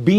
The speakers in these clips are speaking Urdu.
20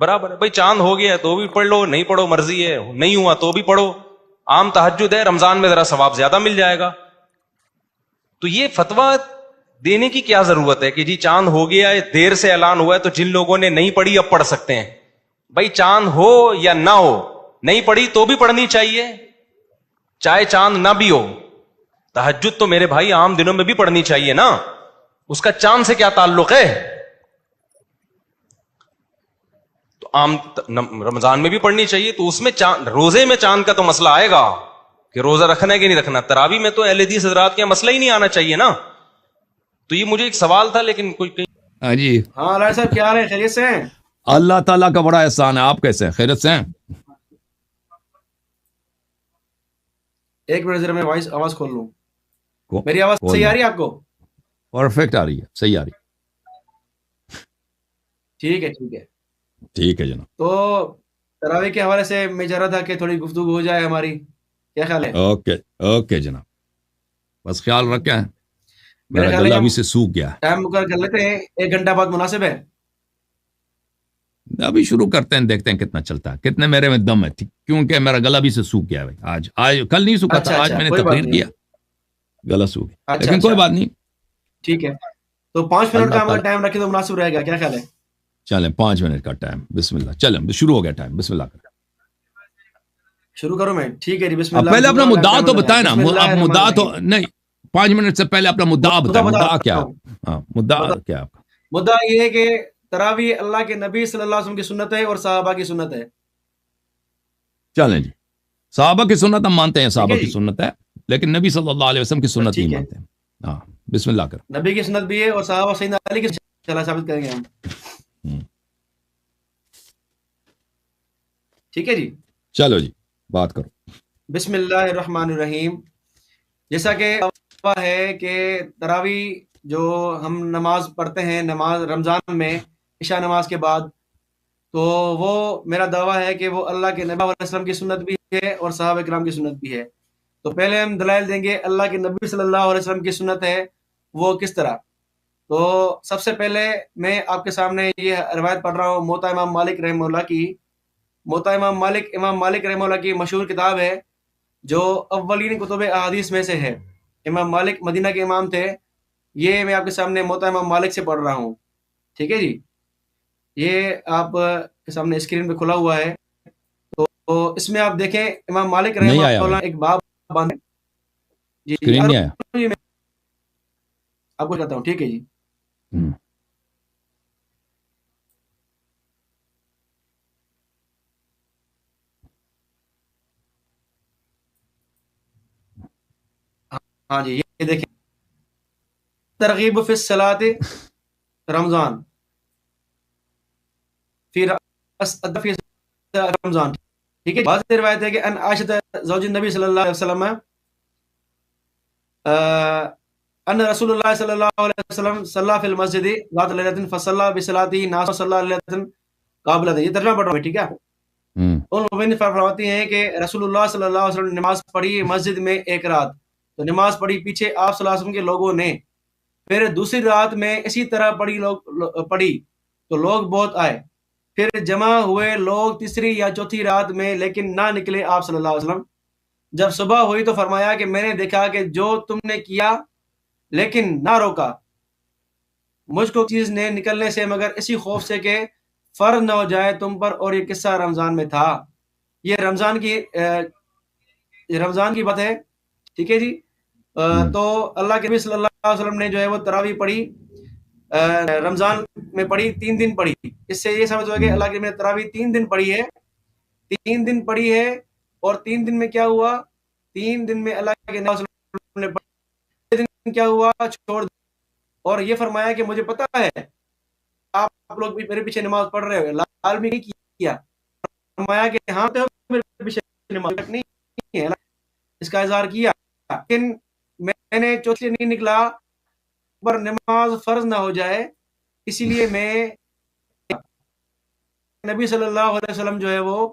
برابر ہے بھائی, چاند ہو گیا تو بھی پڑھ لو, نہیں پڑھو مرضی ہے, نہیں ہوا تو بھی پڑھو, عام تہجد ہے, رمضان میں ذرا ثواب زیادہ مل جائے گا. تو یہ فتویٰ دینے کی کیا ضرورت ہے کہ جی چاند ہو گیا ہے, دیر سے اعلان ہوا ہے, تو جن لوگوں نے نہیں پڑھی اب پڑھ سکتے ہیں. بھائی چاند ہو یا نہ ہو, نہیں پڑھی تو بھی پڑھنی چاہیے, چاہے چاند نہ بھی ہو. تہجد تو میرے بھائی عام دنوں میں بھی پڑھنی چاہیے نا, اس کا چاند سے کیا تعلق ہے؟ تو عام رمضان میں بھی پڑھنی چاہیے. تو اس میں روزے میں چاند کا تو مسئلہ آئے گا کہ روزہ رکھنا ہے کہ نہیں رکھنا. تراوی میں تو اہل حدیث حضرات کا مسئلہ ہی نہیں آنا چاہیے نا. تو یہ مجھے ایک سوال تھا, لیکن کوئی ہاں جی, ہاں علائی صاحب کیا حال ہے, خیریت سے ہیں؟ اللہ تعالیٰ کا بڑا احسان ہے. آپ کیسے ہیں؟ خیریت سے ہیں؟ ایک منٹ ذرا میں آواز کھول لوں. میری آواز صحیح آ رہی ہے آپ کو؟ پرفیکٹ آ رہی ہے, صحیح آ رہی ہے. ٹھیک ہے ٹھیک ہے. ٹھیک ہے جناب. تو تراویح کے حوالے سے میں چاہ رہا تھا کہ تھوڑی گفتگو ہو جائے ہماری, کیا خیال ہے؟ اوکے اوکے جناب, بس خیال رکھیں, میرا میرا خیال ہے گلا کہ ابھی سے سوکھ گیا ہے. ٹائم مقرر کر لیتے ہیں, 1 گھنٹہ بعد مناسب ہے؟ ابھی شروع کرتے ہیں, دیکھتے ہیں کتنا چلتا ہے, کتنے میرے میں دم ہے, کیونکہ میرا گلا بھی سے سوکھ گیا ہے. آج کل نہیں سوکھا تھا, آج میں نے کوئی بات تقریر نہیں. کیا, گلا سوکھ گیا, اچھا لیکن کوئی بات نہیں. ٹھیک ہے, تو 5 منٹ اللہ کا اگر تعالیٰ ٹائم رکھے تو مناسب رہے گا, کیا خیال ہے؟ چلیں 5 منٹ کا ٹائم, بسم اللہ. چلیں شروع ہو گیا ٹائم, بسم اللہ کریں. شروع کروں میں؟ ٹھیک ہے جی, بسم اب اللہ. پہلے اپنا بسم اللہ مدعا تو الرحمن بتائیں نا. الرحیم. بسم اللہ اب الرحمن مدعا تو الرحیم. نہیں, 5 منٹ سے پہلے اپنا مدعا بتائیں. بتا مدعا کیا رہا ہے؟ ہوں. ہاں, مدعا کیا ہے آپ کا؟ مدعا یہ ہے کہ تراویح اللہ کے نبی صلی اللہ علیہ وسلم کی سنت ہے اور صحابہ کی سنت ہے. چلیں جی, صحابہ کی سنت ہم مانتے ہیں, ٹھیک صحابہ ہے کی جی, سنت ہے, لیکن نبی صلی اللہ علیہ وسلم کی سنت ٹھیک نہیں ہے. مانتے ہیں. ہاں, بسم اللہ کر. نبی کی سنت بھی ہے اور صحابہ سیدنا علی کی چلا ثابت کریں گے ہم. ٹھیک ہے جی, چلو جی بات کرو. بسم اللہ الرحمن الرحیم. جیسا کہ ہے کہ تراویح جو ہم نماز پڑھتے ہیں, نماز رمضان میں عشاء نماز کے بعد, تو وہ میرا دعویٰ ہے کہ وہ اللہ کے نبی علیہ وسلم کی سنت بھی ہے اور صحابہ کرام کی سنت بھی ہے. تو پہلے ہم دلائل دیں گے اللہ کے نبی صلی اللہ علیہ وسلم کی سنت ہے وہ کس طرح. تو سب سے پہلے میں آپ کے سامنے یہ روایت پڑھ رہا ہوں موطا امام مالک رحمہ اللہ کی. موطا امام مالک رحمہ اللہ کی مشہور کتاب ہے جو اولین کتب احادیث میں سے ہے. امام مالک مدینہ کے امام تھے. یہ میں آپ کے سامنے موطا امام مالک سے پڑھ رہا ہوں. ٹھیک ہے جی, یہ آپ کے سامنے اسکرین پہ کھلا ہوا ہے. تو اس میں آپ دیکھیں امام مالک نہیں رحمہ آیا بھائی, اللہ ایک باب باندھے. جی اسکرین نہیں آیا. میں آپ کو کہتا ہوں. ٹھیک ہے جی, ہاں جی, یہ دیکھیں ترغیب فی الصلاۃ رمضان فی رمضان. ٹھیک ہے, بعض روایت ہے کہ ان عائشہ زوج النبی صلی اللہ علیہ وسلم ان رسول اللہ صلی اللہ علیہ وسلم صلی فی المسجد ذات لیلۃ فصلی بصلاته ناس صلی لیلۃ قابلۃ. یہ ترجمہ پڑھ رہا ہوں, ٹھیک ہے. ان مبین فرماتی ہیں کہ رسول اللہ صلی اللہ علیہ وسلم نے نماز پڑھی مسجد میں ایک رات. تو نماز پڑھی پیچھے آپ صلی اللہ علیہ وسلم کے لوگوں نے. پھر دوسری رات میں اسی طرح پڑھی تو لوگ بہت آئے. پھر جمع ہوئے لوگ تیسری یا چوتھی رات میں, لیکن نہ نکلے آپ صلی اللہ علیہ وسلم. جب صبح ہوئی تو فرمایا کہ میں نے دیکھا کہ جو تم نے کیا لیکن نہ روکا مجھ کو چیز نے نکلنے سے مگر اسی خوف سے کہ فرض نہ ہو جائے تم پر. اور یہ قصہ رمضان میں تھا. یہ رمضان کی بات ہے. ٹھیک ہے جی. تو اللہ کے نبی صلی اللہ علیہ وسلم نے جو ہے وہ تراویح پڑھی, رمضان میں پڑھی, 3 دن پڑھی. اس سے یہ سمجھ ہو کہ اللہ کے نبی نے تراویح 3 دن پڑھی ہے. 3 دن پڑھی ہے, اور 3 دن میں کیا ہوا, 3 دن میں اللہ کے نبی صلی اللہ علیہ وسلم نے پڑھی, 3 دن کیا ہوا چھوڑ. اور یہ فرمایا کہ مجھے پتا ہے آپ لوگ بھی میرے پیچھے نماز پڑھ رہے ہو, لال بھی نہیں کیا. فرمایا کہ ہاں تو میرے پیچھے نماز نہیں ہے, اس کا اظہار کیا. لیکن میں نے چوتھے نہیں نکلا پر نماز فرض نہ ہو جائے, اسی لیے میں نبی صلی اللہ علیہ وسلم جو ہے وہ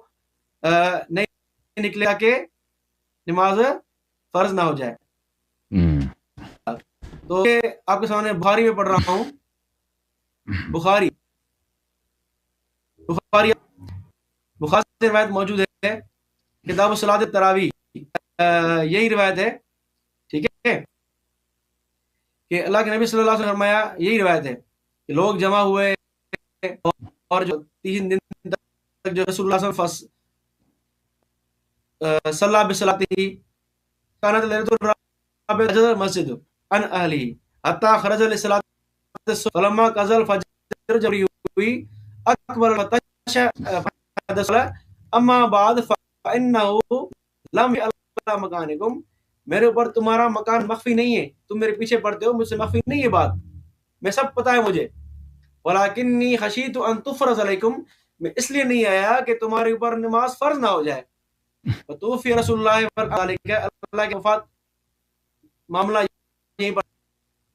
نہیں نکلے کہ نماز فرض نہ ہو جائے. تو آپ کے سامنے بخاری میں پڑھ رہا ہوں. بخاری بخاری سے روایت موجود ہے، کتاب صلاۃ التراویح، یہی روایت ہے، ٹھیک ہے، کہ اللہ کے نبی صلی اللہ علیہ وسلم نے فرمایا، یہی روایت ہے کہ لوگ جمع ہوئے اور جو 3 دن تک جو رسول اللہ صلی اللہ علیہ وسلم صلی بصلاته كانت ليلة الرابع فجر المسجد عن أهله حتى خرج لصلاة الصبح فلما قضى الفجر جب ہوئی اکبر الفتش اما بعد فإنه لم يعلم مكانكم، میرے اوپر تمہارا مکان مخفی نہیں ہے، تم میرے پیچھے پڑتے ہو، مجھ سے مخفی نہیں ہے بات، میں سب پتہ ہے مجھے، ولکنی خشیت ان تفرض علیکم، میں اس لیے نہیں آیا کہ تمہارے اوپر نماز فرض نہ ہو جائے، توفی رسول اللہ کے وفات معاملہ یہیں پر،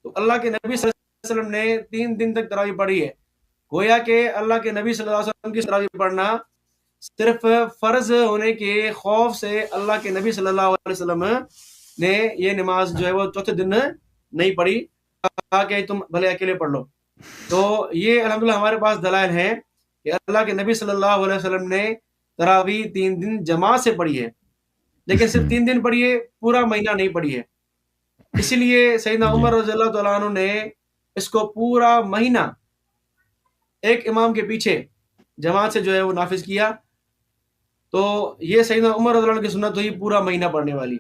تو اللہ کے نبی صلی اللہ علیہ وسلم نے 3 دن تک تراویح پڑھی ہے، گویا کہ اللہ کے نبی صلی اللہ علیہ وسلم کی تراویح پڑھنا صرف فرض ہونے کے خوف سے اللہ کے نبی صلی اللہ علیہ وسلم نے یہ نماز جو ہے وہ چوتھے دن نہیں پڑھی، کہا کہ تم بھلے اکیلے پڑھ لو۔ تو یہ الحمدللہ ہمارے پاس دلائل ہیں کہ اللہ کے نبی صلی اللہ علیہ وسلم نے تراویح 3 دن جماعت سے پڑھی ہے، لیکن صرف 3 دن پڑھی ہے، پورا مہینہ نہیں پڑھی ہے، اسی لیے سیدنا عمر رضی اللہ تعالیٰ عنہ نے اس کو پورا مہینہ ایک امام کے پیچھے جماعت سے جو ہے وہ نافذ کیا، تو یہ سیدنا عمر رضی اللہ عنہ کی سنت ہوئی پورا مہینہ پڑھنے والی۔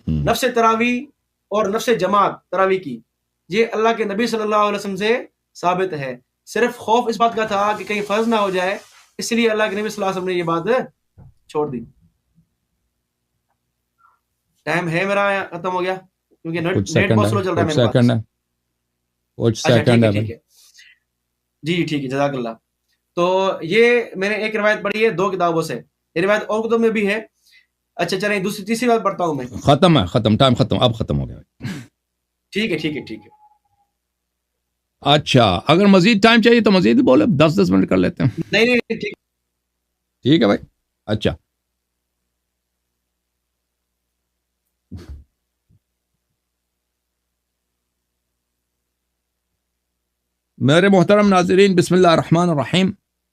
نفس تراویح اور نفس جماعت تراویح کی، یہ اللہ کے نبی صلی اللہ علیہ وسلم سے ثابت ہے، صرف خوف اس بات کا تھا کہ کہیں فرض نہ ہو جائے، اس لیے اللہ کے نبی صلی اللہ علیہ وسلم نے یہ بات چھوڑ دی۔ ٹائم ہے میرا ختم ہو گیا کیونکہ نیٹ بہت سلو چل رہا ہے میرے پاس۔ اچھا ٹھیک ہے جی ٹھیک ہے، جزاک اللہ۔ تو یہ میں نے ایک روایت پڑھی ہے 2 کتابوں سے، یہ روایت اور کتب میں بھی ہے۔ اچھا چلیں تیسری بات پڑھتا ہوں میں۔ ختم ہے، ختم، ٹائم ختم، اب ختم ہو گیا۔ ٹھیک ہے ٹھیک ہے ٹھیک ہے۔ اچھا اگر مزید ٹائم چاہیے تو مزید بولے، 10 منٹ کر لیتے ہیں۔ نہیں ٹھیک ہے بھائی۔ اچھا میرے محترم ناظرین، بسم اللہ الرحمن الرحیم۔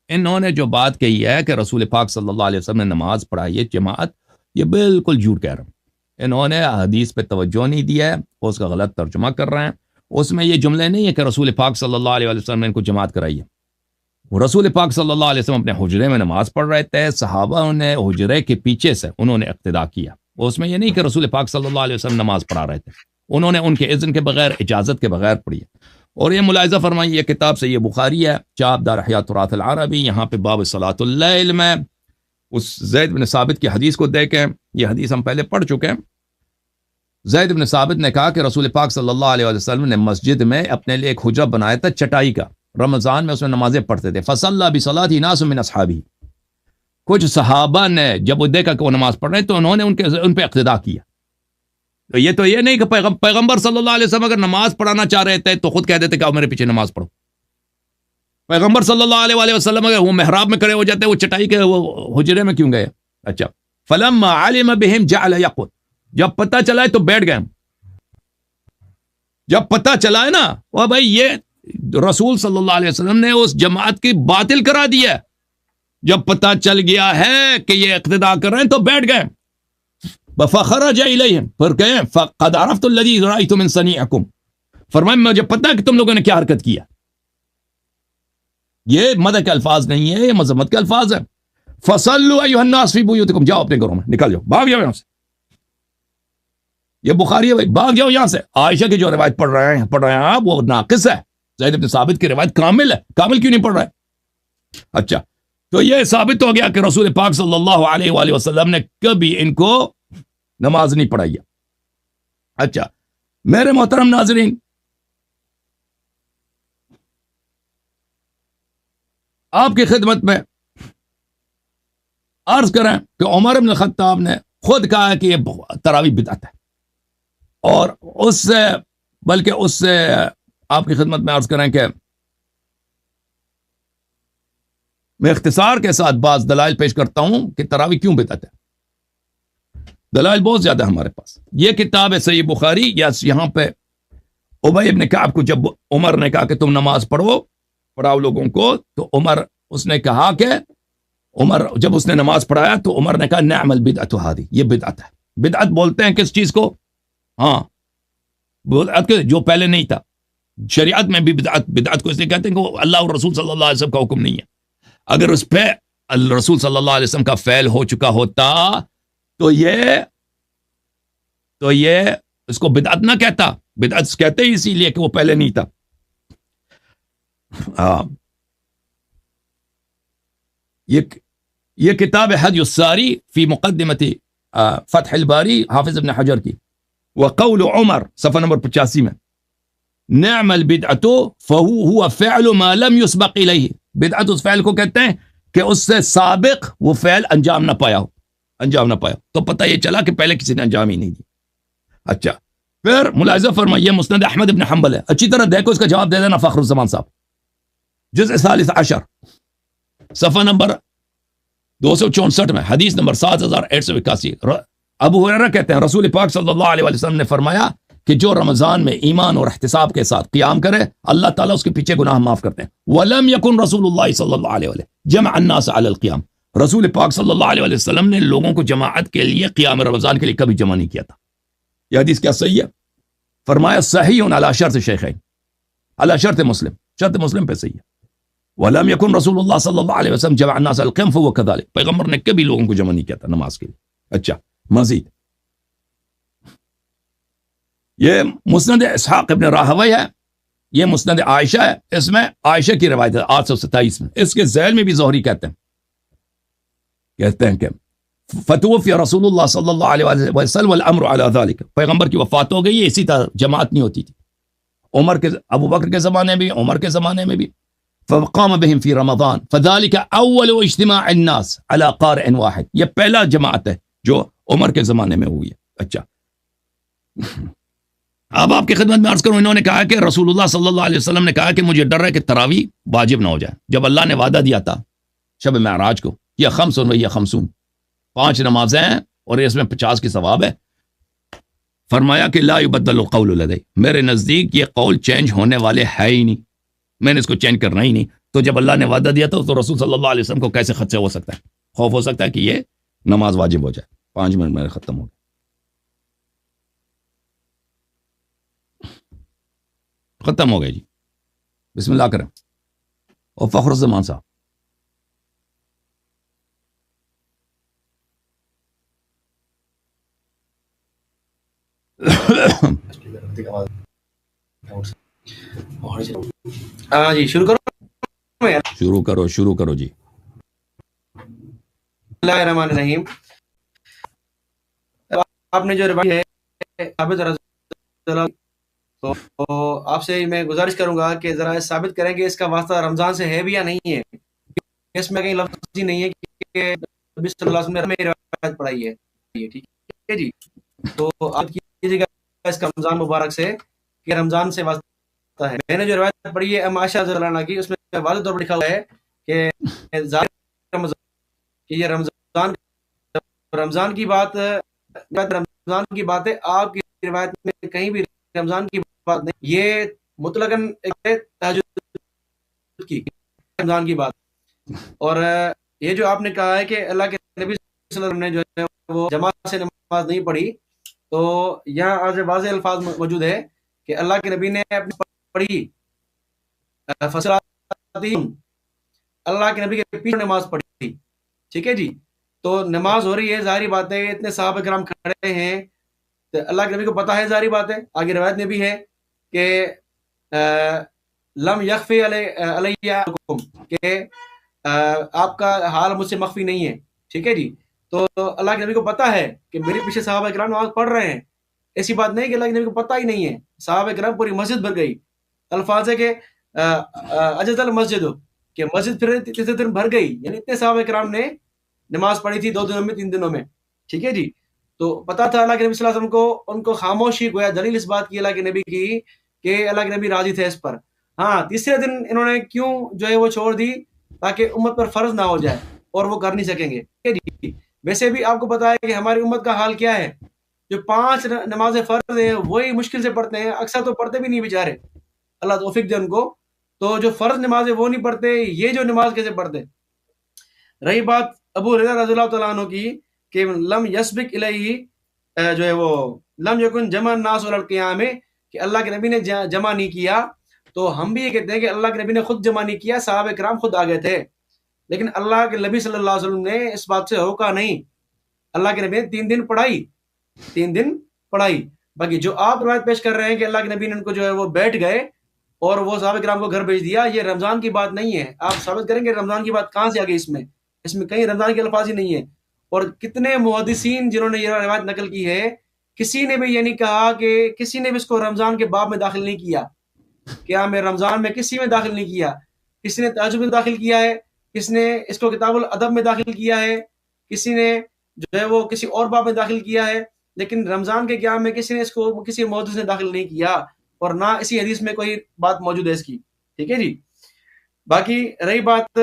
انہوں نے جو بات کہی ہے کہ رسول پاک صلی اللہ علیہ وسلم نے نماز پڑھائی ہے جماعت، یہ بالکل جھوٹ کہہ رہے ہیں۔ انہوں نے حدیث پہ توجہ نہیں دیا ہے، اس کا غلط ترجمہ کر رہے ہیں۔ اس میں یہ جملے نہیں ہے کہ رسول پاک صلی اللہ علیہ وسلم نے ان کو جماعت کرائی ہے۔ وہ رسول پاک صلی اللہ علیہ وسلم اپنے حجرے میں نماز پڑھ رہے تھے، صحابہ نے حجرے کے پیچھے سے انہوں نے اقتداء کیا۔ اس میں یہ نہیں کہ رسول پاک صلی اللہ علیہ وسلم نماز پڑھا رہے تھے، انہوں نے ان کے اذن کے بغیر، اجازت کے بغیر پڑھی ہے۔ اور یہ ملاحظہ فرمائیے، یہ کتاب سے، یہ بخاری ہے، چاپ دار احیاء تراث العربی، یہاں پہ باب صلاۃ اللیل میں اس زید بن ثابت کی حدیث کو دیکھیں۔ یہ حدیث ہم پہلے پڑھ چکے ہیں۔ زید بن ثابت نے کہا کہ رسول پاک صلی اللہ علیہ وسلم نے مسجد میں اپنے لیے ایک حجرہ بنایا تھا چٹائی کا، رمضان میں اس میں نمازیں پڑھتے تھے۔ فصلی بصلاۃ ناس من اصحابہ، کچھ صحابہ نے جب وہ دیکھا کہ وہ نماز پڑھ رہے ہیں تو انہوں نے ان پہ اقتداء کیا۔ تو یہ نہیں کہ پیغمبر صلی اللہ علیہ وسلم اگر نماز پڑھانا چاہ رہے تھے تو خود کہہ دیتے کہ آؤ میرے پیچھے نماز پڑھو۔ پیغمبر صلی اللہ علیہ وسلم اگر وہ محراب میں کھڑے ہو جاتے، وہ چٹائی کے وہ حجرے میں کیوں گئے؟ اچھا، فلما علم بهم جعل يقعد، جب پتہ چلا ہے تو بیٹھ گئے۔ جب پتہ چلا ہے نا، وہ بھائی یہ رسول صلی اللہ علیہ وسلم نے اس جماعت کی باطل کرا دی ہے، جب پتہ چل گیا ہے کہ یہ اقتداء کر رہے ہیں تو بیٹھ گئے۔ فخرج الیہم، پھر کہیں فقد عرفت الذی رأیت من صنیعکم، فرمایا مجھے پتہ کہ تم لوگوں نے کیا حرکت کیا۔ یہ مدح کے الفاظ نہیں ہے، یہ مذمت کے الفاظ ہیں۔ فصلوا ایھا الناس فی بیوتکم، جاؤ اپنے گھروں میں، نکل جاؤ، بھاگ جاؤ یہاں سے۔ یہ بخاری ہے بھائی، بھاگ جاؤ یہاں سے۔ عائشہ کی جو روایت پڑھ رہے ہیں آپ، وہ ناقص ہے۔ زید بن ثابت کی روایت کامل ہے، کامل کیوں نہیں پڑھ رہے؟ اچھا، تو یہ ثابت ہو گیا کہ رسول پاک صلی اللہ علیہ وآلہ وسلم نے کبھی ان کو نماز نہیں پڑھائی ہے۔ اچھا میرے محترم ناظرین، آپ کی خدمت میں عرض کریں کہ عمر بن الخطاب نے خود کہا کہ یہ تراویح بدعت ہے، اور اس سے آپ کی خدمت میں عرض کریں کہ میں اختصار کے ساتھ بعض دلائل پیش کرتا ہوں کہ تراویح کیوں بدعت ہے۔ دلائل بہت زیادہ ہمارے پاس۔ یہ کتاب ہے صحیح بخاری، یہاں پہ ابی بن کعب کو جب عمر نے کہا کہ تم نماز پڑھاؤ لوگوں کو، تو عمر اس نے کہا کہ عمر جب اس نے نماز پڑھایا تو عمر نے کہا نعم البدعۃ ہذی، یہ بدعت ہے۔ بدعت بولتے ہیں کس چیز کو؟ ہاں بدعت کے جو پہلے نہیں تھا، شریعت میں بھی بدعت کو اس لیے کہتے ہیں کہ وہ اللہ اور رسول صلی اللہ علیہ وسلم کا حکم نہیں ہے۔ اگر اس پہ رسول صلی اللہ علیہ وسلم کا فعل ہو چکا ہوتا تو یہ اس کو بدعت نہ کہتا، بدعت کہتے ہی اسی لیے کہ وہ پہلے نہیں تھا۔ یہ کتاب حج الساری فی مقدمت فتح الباری حافظ ابن حجر کی، وقول عمر صفحہ نمبر 85 میں، نعم البدعۃ فهو فعل ما لم يسبق الیہ، بدعت اس فعل کو کہتے ہیں کہ اس سے سابق وہ فعل انجام نہ پایا ہو، تو پتہ یہ چلا کہ پہلے کسی نے انجام ہی نہیں دی۔ اچھا پھر ملاحظہ فرمائیے مسند احمد ابن حنبل ہے، اچھی طرح دیکھو، اس کا جواب دے دینا فخر الزمان صاحب، جزء 13 صفحہ نمبر 264 میں، حدیث نمبر 7881، ابو ہریرہ کہتے ہیں رسول پاک صلی اللہ علیہ وسلم نے فرمایا کہ جو رمضان میں ایمان اور احتساب کے ساتھ قیام کرے اللہ تعالیٰ اس کے پیچھے گناہ معاف کرتے ہیں۔ وَلَمْ يَكُنْ رسول اللہ صلی اللہ علیہ وسلم جمع الناس علی القیام، رسول پاک صلی اللہ علیہ وسلم نے لوگوں کو جماعت کے لیے قیام رمضان کے لیے کبھی جمع نہیں کیا تھا۔ یہ حدیث کیا صحیح ہے؟ فرمایا صحیح علی شرط شیخین، علی شرط مسلم، شرط مسلم پہ صحیح ہے۔ وَلَمْ يَكُنْ رسول اللہ صلی اللہ علیہ وسلم جمع الناس علی القیام فهو كذلك، پیغمبر نے کبھی لوگوں کو جمع نہیں کیا تھا نماز کے لیے۔ اچھا مزید یہ مسند اسحاق ابن راہوی ہے، یہ مسند عائشہ ہے، اس میں عائشہ کی روایت ہے 827 میں، اس کے ذیل میں بھی زہری کہتے ہیں کہ فتوفی رسول اللہ صلی اللہ علیہ وسلم والامر علی ذلك، پیغمبر کی وفات ہو گئی، اسی طرح جماعت نہیں ہوتی تھی، ابو بکر کے زمانے میں بھی، عمر کے زمانے میں بھی، فقام بهم فی رمضان فذلك اول اجتماع الناس علی قارئ واحد، یہ پہلا جماعت ہے جو عمر کے زمانے میں ہوئی ہے۔ اچھا اب آپ کی خدمت میں عرض کروں، انہوں نے کہا کہ رسول اللہ صلی اللہ علیہ وسلم نے کہا کہ مجھے ڈر ہے کہ تراویح واجب نہ ہو جائے، جب اللہ نے وعدہ دیا تھا شب معراج کو، یا 50 5 نمازیں ہیں اور اس میں 50 کی ثواب ہے، فرمایا کہ لا یبدل القول لدی، میرے نزدیک یہ قول چینج ہونے والے ہے ہی نہیں، میں نے اس کو چینج کرنا ہی نہیں۔ تو جب اللہ نے وعدہ دیا تھا تو رسول صلی اللہ علیہ وسلم کو کیسے خدشہ ہو سکتا ہے، خوف ہو سکتا ہے کہ یہ نماز واجب ہو جائے۔ 5 منٹ میں ختم ہو گیا، ختم ہو گئے جی، بسم اللہ کریں۔ اور فخر الزمان صاحب ہاں جی شروع کرو شروع کرو جی۔ بسم اللہ الرحمن الرحیم۔ آپ نے جو روایت ہے ثابت رضی اللہ، تو آپ سے میں گزارش کروں گا کہ ذرا ثابت کریں کہ اس کا واسطہ رمضان سے ہے بھی یا نہیں ہے، اس میں کہیں لفظ ہی نہیں ہے کہ نبی صلی اللہ علیہ وسلم نے ہمیں روایت پڑھائی ہے، ٹھیک ہے جی؟ تو آپ کیجیے گا اس کا رمضان مبارک سے کہ رمضان سے واسطہ ہے۔ میں نے جو روایت پڑھی ہے عائشہ رضی اللہ عنہا کی، اس میں واضح طور پر لکھا ہوا ہے کہ یہ رمضان کی بات ہے، آپ کی روایت میں کہیں بھی رمضان کی بات نہیں، یہ مطلقاً تہجد کی رمضان کی بات۔ اور یہ جو آپ نے کہا ہے کہ اللہ کے نبی صلی اللہ علیہ وسلم نے جو ہے وہ جماعت سے نماز نہیں پڑھی، تو یہاں آج واضح الفاظ موجود ہے کہ اللہ کے نبی نے اپنی پڑھی، اللہ کے نبی کے پیچھے نماز پڑھی، ٹھیک ہے جی؟ تو نماز ہو رہی ہے، ظاہری بات ہے اتنے صحابہ کرام کھڑے ہیں، تو اللہ کے نبی کو پتہ ہے، ظاہری بات ہے، آگے روایت میں بھی ہے کہ لم یخفی علیکم، کہ آپ کا حال مجھ سے مخفی نہیں ہے، ٹھیک ہے جی؟ تو اللہ کے نبی کو پتہ ہے کہ میرے پیچھے صحابہ کرام نماز پڑھ رہے ہیں، ایسی بات نہیں کہ اللہ کے نبی کو پتہ ہی نہیں ہے، صحابہ کرام پوری مسجد بھر گئی، الفاظ ہے کہ اجز المسجد، کہ مسجد پھر تیسرے دن بھر گئی، یعنی اتنے صحابہ کرام نے نماز پڑھی تھی 2 دنوں میں 3 دنوں میں، ٹھیک ہے جی؟ تو پتا تھا اللہ کے نبی صلی اللہ علیہ وسلم کو، ان کو خاموشی گویا دلیل اس بات کی اللہ کے نبی کی کہ اللہ کے نبی راضی تھے اس پر۔ ہاں تیسرے دن انہوں نے کیوں جو ہے وہ چھوڑ دی، تاکہ امت پر فرض نہ ہو جائے اور وہ کر نہیں سکیں گے، ٹھیک ہے جی؟ ویسے بھی آپ کو پتا ہے کہ ہماری امت کا حال کیا ہے، جو 5 نمازیں فرض ہیں وہی مشکل سے پڑھتے ہیں، اکثر تو پڑھتے بھی نہیں بیچارے، اللہ توفیق دے ان کو۔ تو جو فرض نماز ہے وہ نہیں پڑھتے، یہ جو نماز کیسے پڑھتے؟ رہی بات ابو ہریرہ رضی اللہ تعالیٰ عنہ کی کہ لم یسبق الیہ جو ہے وہ لم یکن جمع الناس علی القیام، کہ اللہ کے نبی نے جمع نہیں کیا، تو ہم بھی یہ کہتے ہیں کہ اللہ کے نبی نے خود جمع نہیں کیا، صحابہ کرام خود آ گئے تھے، لیکن اللہ کے نبی صلی اللہ علیہ وسلم نے اس بات سے روکا نہیں۔ اللہ کے نبی نے 3 دن پڑھائی، 3 دن پڑھائی۔ باقی جو آپ روایت پیش کر رہے ہیں کہ اللہ کے نبی نے ان کو جو ہے وہ بیٹھ گئے اور وہ صحابہ کرام کو گھر بھیج دیا، یہ رمضان کی بات نہیں ہے۔ آپ ثابت کریں گے رمضان کی بات کہاں سے آ گئی؟ اس میں کہیں رمضان کے الفاظ ہی نہیں ہے۔ اور کتنے محدثین جنہوں نے یہ روایت نقل کی ہے، کسی نے بھی یہ نہیں کہا کہ کسی نے بھی اس کو رمضان کے باب میں داخل نہیں کیا، کیا میں رمضان میں کسی میں داخل نہیں کیا۔ کسی نے تہجد میں داخل کیا ہے، کسی نے اس کو کتاب الادب میں داخل کیا ہے، کسی نے جو ہے وہ کسی اور باب میں داخل کیا ہے، لیکن رمضان کے قیام میں کسی نے اس کو کسی محدث نے داخل نہیں کیا، اور نہ اسی حدیث میں کوئی بات موجود ہے اس کی۔ ٹھیک ہے جی۔ باقی رہی بات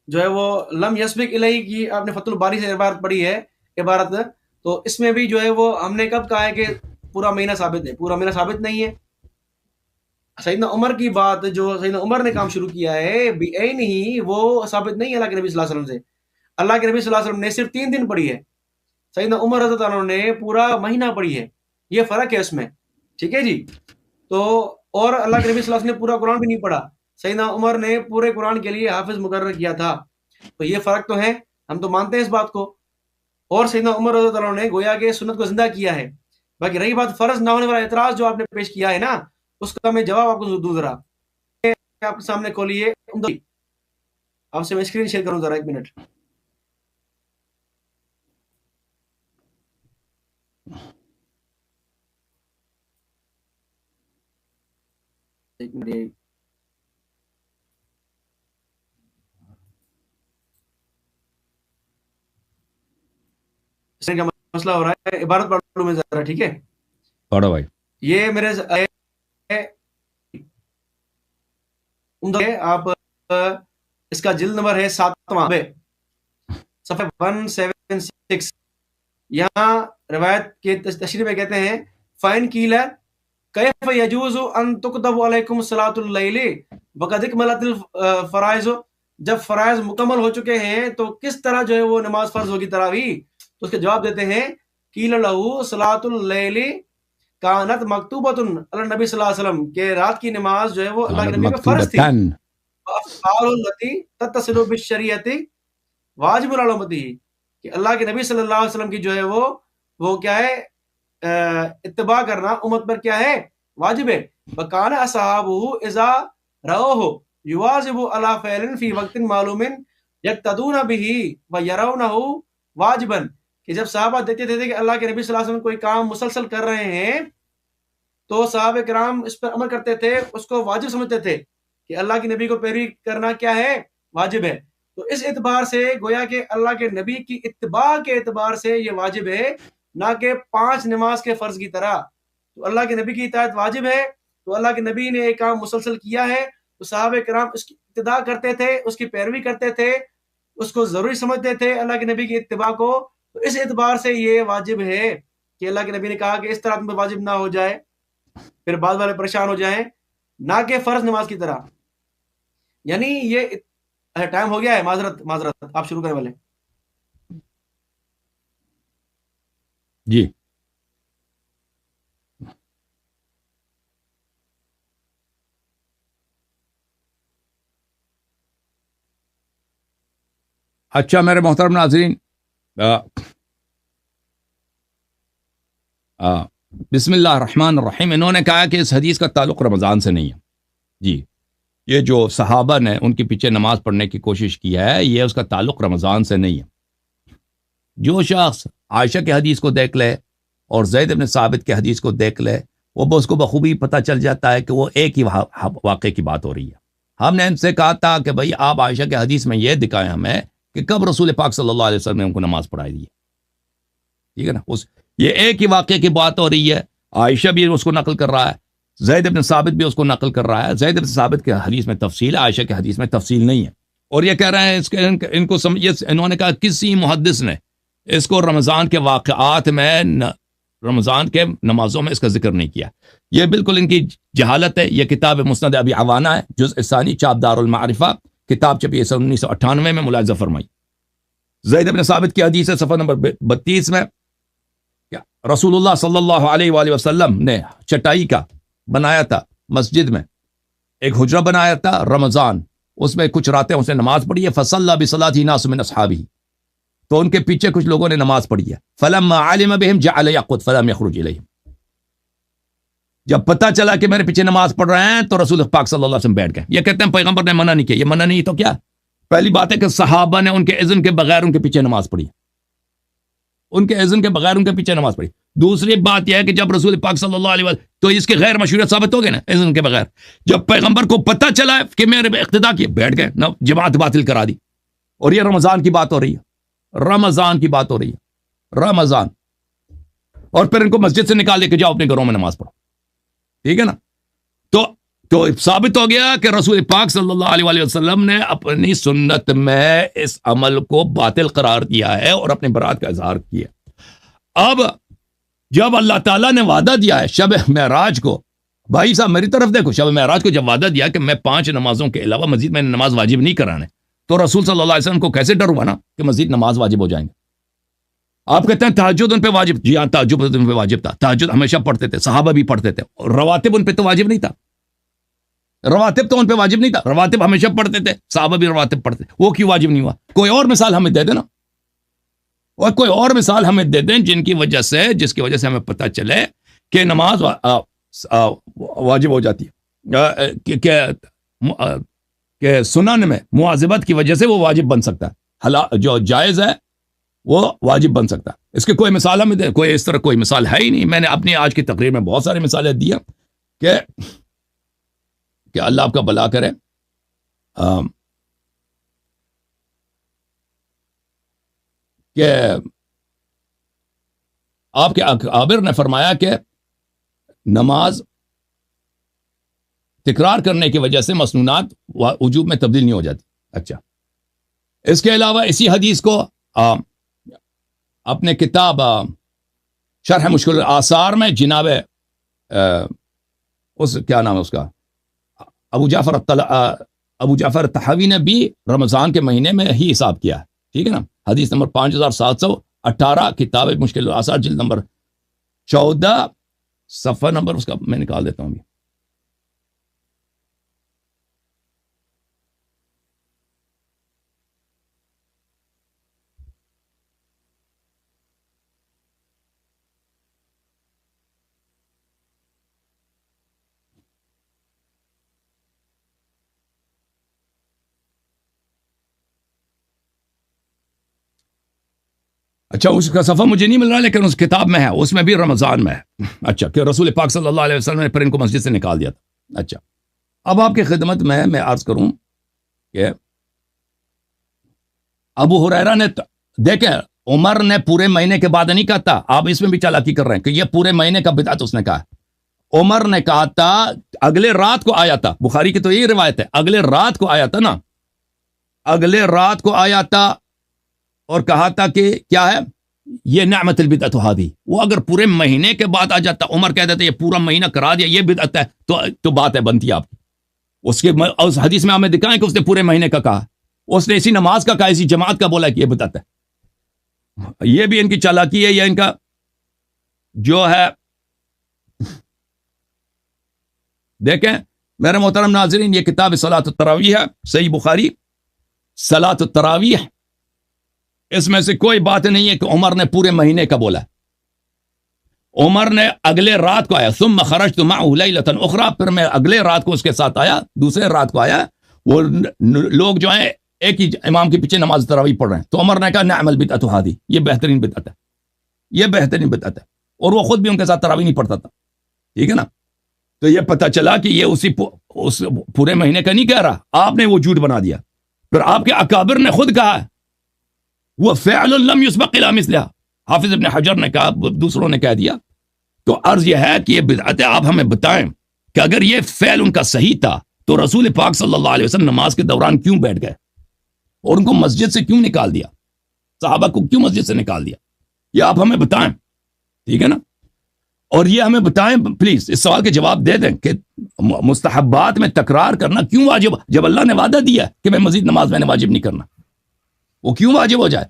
جو ہے وہ لم یسبق الیہ کی، آپ نے فتح الباری سے عبارت پڑھی ہے، عبارت، تو اس میں بھی جو ہے وہ ہم نے کب کہا ہے کہ پورا مہینہ ثابت ہے؟ پورا مہینہ ثابت نہیں ہے۔ سیدنا عمر کی بات جو سیدنا عمر نے کام شروع کیا ہے بعین ہی، وہ ثابت نہیں ہے اللہ کے نبی صلی اللہ علیہ وسلم سے۔ اللہ کے نبی صلی اللہ علیہ وسلم نے صرف 3 دن پڑھی ہے، سیدنا عمر رضی اللہ عنہ نے پورا مہینہ پڑھی ہے، یہ فرق ہے اس میں۔ ٹھیک ہے جی۔ تو اور اللہ کے نبی صلی اللہ علیہ وسلم نے پورا قرآن بھی نہیں پڑھا، سیدنا عمر نے پورے قرآن کے لیے حافظ مقرر کیا تھا، تو یہ فرق تو ہے، ہم تو مانتے ہیں اس بات کو۔ اور سیدنا عمر رضی اللہ عنہ نے گویا کہ سنت کو زندہ کیا ہے۔ باقی رہی بات فرض نہ ہونے والا اعتراض جو آپ نے پیش کیا ہے نا، اس کا میں جواب آپ کو دوں ذرا، آپ کے سامنے کھولیے، آپ سے میں اسکرین شیئر کروں ذرا، 1 منٹ۔ اس کا مسئلہ ہو رہا ہے، عبارت پڑھ لوں میں ذرا، ٹھیک ہے؟ پڑھو بھائی۔ یہ میرے آپ اس کا جلد نمبر ہے 7واں، صفحہ 176۔ یہاں روایت کے تشریح میں کہتے ہیں فَإِنْ قِيلَ كَيْفَ يَجُوزُ أَن تُكْتَبُ عَلَيْكُمْ صَلَاةُ اللَّيْلِ وَقَدْ اكْمَلَتِ الفرائض، جب فرائض مکمل ہو چکے ہیں تو کس طرح جو ہے وہ نماز فرض ہوگی تراویح؟ تو اس کے جواب دیتے ہیں قِيلَ لَهُ صَلَاةُ اللَّيْلِ كَانَتْ مَكْتُوبَةٌ عَلَى النَّبِي صلی اللہ علیہ وسلم، کہ رات کی نماز جو ہے وہ اللہ کے نبی پہ فرض تھی، وَأَفْعَالُ الَّتِي تَتَّصِلُ بِالشَّرِيعَةِ واجب علی امتہ، کہ اللہ کے نبی صلی اللہ علیہ وسلم کی جو ہے وہ کیا ہے، اتباع کرنا امت پر کیا ہے، واجب ہے۔ وَكَانَ أَصْحَابُهُ إِذَا رَأَوْهُ يُوَاظِبُ عَلَى فِعْلٍ فِي وَقْتٍ مَعْلُومٍ يَقْتَدُونَ بِهِ وَيَرَوْنَهُ وَاجِبًا، کہ جب صحابہ دیکھتے تھے کہ اللہ کے نبی صلی اللہ علیہ وسلم کوئی کام مسلسل کر رہے ہیں تو صحابہ کرام اس پر عمل کرتے تھے، اس کو واجب سمجھتے تھے کہ اللہ کے نبی کو پیروی کرنا کیا ہے، واجب ہے۔ تو اس اعتبار سے گویا کہ اللہ کے نبی کی اتباع کے اعتبار سے یہ واجب ہے، نہ کہ 5 نماز کے فرض کی طرح۔ تو اللہ کے نبی کی اطاعت واجب ہے، تو اللہ کے نبی نے ایک کام مسلسل کیا ہے تو صحابہ کرام اس کی ابتداء کرتے تھے، اس کی پیروی کرتے تھے، اس کو ضروری سمجھتے تھے اللہ کے نبی کی اتباع کو۔ تو اس اعتبار سے یہ واجب ہے کہ اللہ کے نبی نے کہا کہ اس طرح تم پہ واجب نہ ہو جائے، پھر بعض والے پریشان ہو جائیں، نہ کہ فرض نماز کی طرح۔ یعنی یہ ٹائم ہو گیا ہے، معذرت آپ شروع کرنے والے۔ جی اچھا میرے محترم ناظرین، بسم اللہ الرحمن الرحیم، انہوں نے کہا کہ اس حدیث کا تعلق رمضان سے نہیں ہے۔ جی، یہ جو صحابہ نے ان کے پیچھے نماز پڑھنے کی کوشش کی ہے، یہ اس کا تعلق رمضان سے نہیں ہے۔ جو شخص عائشہ کے حدیث کو دیکھ لے اور زید بن ثابت کے حدیث کو دیکھ لے، وہ اس کو بخوبی پتہ چل جاتا ہے کہ وہ ایک ہی واقعے کی بات ہو رہی ہے۔ ہم نے ان سے کہا تھا کہ بھئی آپ عائشہ کے حدیث میں یہ دکھائیں ہمیں کہ کب رسول پاک صلی اللہ علیہ وسلم نے ان کو نماز پڑھائی دی ہے، ٹھیک ہے نا؟ یہ ایک ہی واقعے کی بات ہو رہی ہے، عائشہ بھی اس کو نقل کر رہا ہے، زید بن ثابت بھی اس کو نقل کر رہا ہے۔ زید بن ثابت کے حدیث میں تفصیل ہے، عائشہ کے حدیث میں تفصیل نہیں ہے، اور یہ کہہ رہے ہیں ان کو انہوں نے کہا کسی محدث نے اس کو رمضان کے واقعات میں رمضان کے نمازوں میں اس کا ذکر نہیں کیا. یہ بالکل ان کی جہالت ہے. یہ کتاب مسند ابی عوانہ ہے، جزء ثانی، چاپ دار المعرفہ، کتاب چھپی ہے 1998 میں، ملاحظہ فرمائی. زید بن ثابت کی حدیث ہے صفحہ نمبر 32 میں، کیا رسول اللہ صلی اللہ علیہ وآلہ وسلم نے چٹائی کا بنایا تھا مسجد میں، ایک حجرہ بنایا تھا رمضان، اس میں کچھ راتیں اس نے نماز پڑھی ہے. فصلی بصلاۃ ناس من اصحابہ، تو ان کے پیچھے کچھ لوگوں نے نماز پڑھی ہے. فلما علم بهم جعل يقعد فلم يخرج الیہم، جب پتہ چلا کہ میرے پیچھے نماز پڑھ رہے ہیں تو رسول پاک صلی اللہ علیہ وسلم بیٹھ گئے. یہ کہتے ہیں پیغمبر نے منع نہیں کیا. یہ منع نہیں تو کیا؟ پہلی بات ہے کہ صحابہ نے ان کے اذن کے بغیر ان کے پیچھے نماز پڑھی، ان کے اذن کے بغیر ان کے پیچھے نماز پڑھی. دوسری بات یہ ہے کہ جب رسول پاک صلی اللہ علیہ وسلم، تو اس کے غیر مشروعیت ثابت ہو گئے نا اذن کے بغیر. جب پیغمبر کو پتہ چلا کہ میرے اقتداء کیے، بیٹھ گئے، نہ جماعت باطل کرا دی. اور یہ رمضان کی بات ہو رہی ہے، رمضان کی بات ہو رہی ہے، رمضان. اور پھر ان کو مسجد سے نکال دے کہ جاؤ اپنے گھروں میں نماز پڑھو. ٹھیک ہے نا؟ تو ثابت ہو گیا کہ رسول پاک صلی اللہ علیہ وآلہ وسلم نے اپنی سنت میں اس عمل کو باطل قرار دیا ہے اور اپنے برات کا اظہار کیا. اب جب اللہ تعالیٰ نے وعدہ دیا ہے شب معراج کو، بھائی صاحب میری طرف دیکھو، شب معراج کو جب وعدہ دیا کہ میں 5 نمازوں کے علاوہ مزید میں نماز واجب نہیں کرانے، تو رسول صلی اللہ علیہ وسلم کو کیسے ڈر ہوا نا کہ مزید نماز واجب ہو جائیں گے. آپ کہتے ہیں تہجد ان پہ واجب، جی ہاں تہجد ان پہ واجب تھا، تہجد ہمیشہ پڑھتے تھے، صحابہ بھی پڑھتے تھے. اور رواتب ان پہ تو واجب نہیں تھا، رواتب تو ان پہ واجب نہیں تھا، رواتب ہمیشہ پڑھتے تھے، صحابہ بھی رواتب پڑھتے، وہ کیوں واجب نہیں ہوا؟ کوئی اور مثال ہمیں دے دینا، اور کوئی اور مثال ہمیں دے دیں جس کی وجہ سے ہمیں پتہ چلے کہ نماز واجب ہو جاتی ہے، کہ سنن میں مواظبت کی وجہ سے وہ واجب بن سکتا ہے، جو جائز ہے وہ واجب بن سکتا ہے. اس کے کوئی مثال ہمیں دے؟ کوئی اس طرح کوئی مثال ہے ہی نہیں. میں نے اپنی آج کی تقریر میں بہت ساری مثالیں دی کہ اللہ آپ کا بھلا کرے. کہ آپ کے اکابر نے فرمایا کہ نماز تکرار کرنے کی وجہ سے مسنونات وجوب میں تبدیل نہیں ہو جاتی. اچھا، اس کے علاوہ اسی حدیث کو اپنے کتاب شرح مشکل الآثار میں جناب اس کیا نام ہے اس کا، ابو جعفر الطحاوی نے بھی رمضان کے مہینے میں ہی حساب کیا ہے. ٹھیک ہے نا؟ حدیث نمبر 5718، کتاب مشکل الآثار، جلد نمبر 14، صفحہ نمبر اس کا میں نکال دیتا ہوں ابھی. اچھا، اس کا صفحہ مجھے نہیں مل رہا لیکن اس کتاب میں ہے، اس میں بھی رمضان میں ہے. اچھا، کہ رسول پاک صلی اللہ علیہ وسلم نے پھر ان کو مسجد سے نکال دیا تھا. اچھا، اب آپ کی خدمت میں عرض کروں کہ ابو ہریرہ نے دیکھیں، عمر نے پورے مہینے کے بعد نہیں کہا تھا، آپ اس میں بھی چالاکی کر رہے ہیں کہ یہ پورے مہینے کا بدعت اس نے کہا. عمر نے کہا تھا اگلے رات کو آیا تھا، بخاری کی تو یہی روایت ہے، اگلے رات کو آیا تھا نا، اگلے رات کو آیا تھا اور کہا تھا کہ کیا ہے یہ نعمت البدعۃ ہذی. وہ اگر پورے مہینے کے بعد آ جاتا، عمر کہہ دیتے یہ پورا مہینہ کرا دیا، یہ بدعت ہے، تو بات ہے بنتی آپ کی. اس حدیث میں ہمیں دکھائیں کہ اس نے پورے مہینے کا کہا، اس نے اسی نماز کا کہا، اسی جماعت کا بولا کہ یہ بدعت ہے. یہ بھی ان کی چالاکی ہے، یا ان کا جو ہے. دیکھیں میرے محترم ناظرین، یہ کتاب صلاۃ التراویح ہے، صحیح بخاری صلاۃ التراویح، اس میں سے کوئی بات نہیں ہے کہ عمر نے پورے مہینے کا بولا. عمر نے اگلے رات کو آیا، ثم خرجت معه لیلۃ اخرى، پھر میں اگلے رات کو اس کے ساتھ آیا، دوسرے رات کو آیا. وہ لوگ جو ہیں ایک ہی امام کے پیچھے نماز تراویح پڑھ رہے ہیں، تو عمر نے کہا نعم البدعۃ هذه، یہ بہترین بدعت ہے، یہ بہترین بدعت ہے. اور وہ خود بھی ان کے ساتھ تراویح نہیں پڑھتا تھا. ٹھیک ہے نا؟ تو یہ پتہ چلا کہ یہ اس پورے مہینے کا نہیں کہہ رہا، آپ نے وہ جھوٹ بنا دیا. پھر آپ کے اکابر نے خود کہا وہ فعل لم يسبق الى مثلها، حافظ ابن حجر نے کہا، دوسروں نے کہہ دیا. تو عرض یہ ہے کہ یہ بدعت ہے. آپ ہمیں بتائیں کہ اگر یہ فعل ان کا صحیح تھا تو رسول پاک صلی اللہ علیہ وسلم نماز کے دوران کیوں بیٹھ گئے اور ان کو مسجد سے کیوں نکال دیا، صحابہ کو کیوں مسجد سے نکال دیا، یہ آپ ہمیں بتائیں. ٹھیک ہے نا؟ اور یہ ہمیں بتائیں پلیز، اس سوال کے جواب دے دیں کہ مستحبات میں تکرار کرنا کیوں واجب، جب اللہ نے وعدہ دیا کہ میں مزید نماز میں نے واجب نہیں کرنا، وہ کیوں واجب ہو جائے؟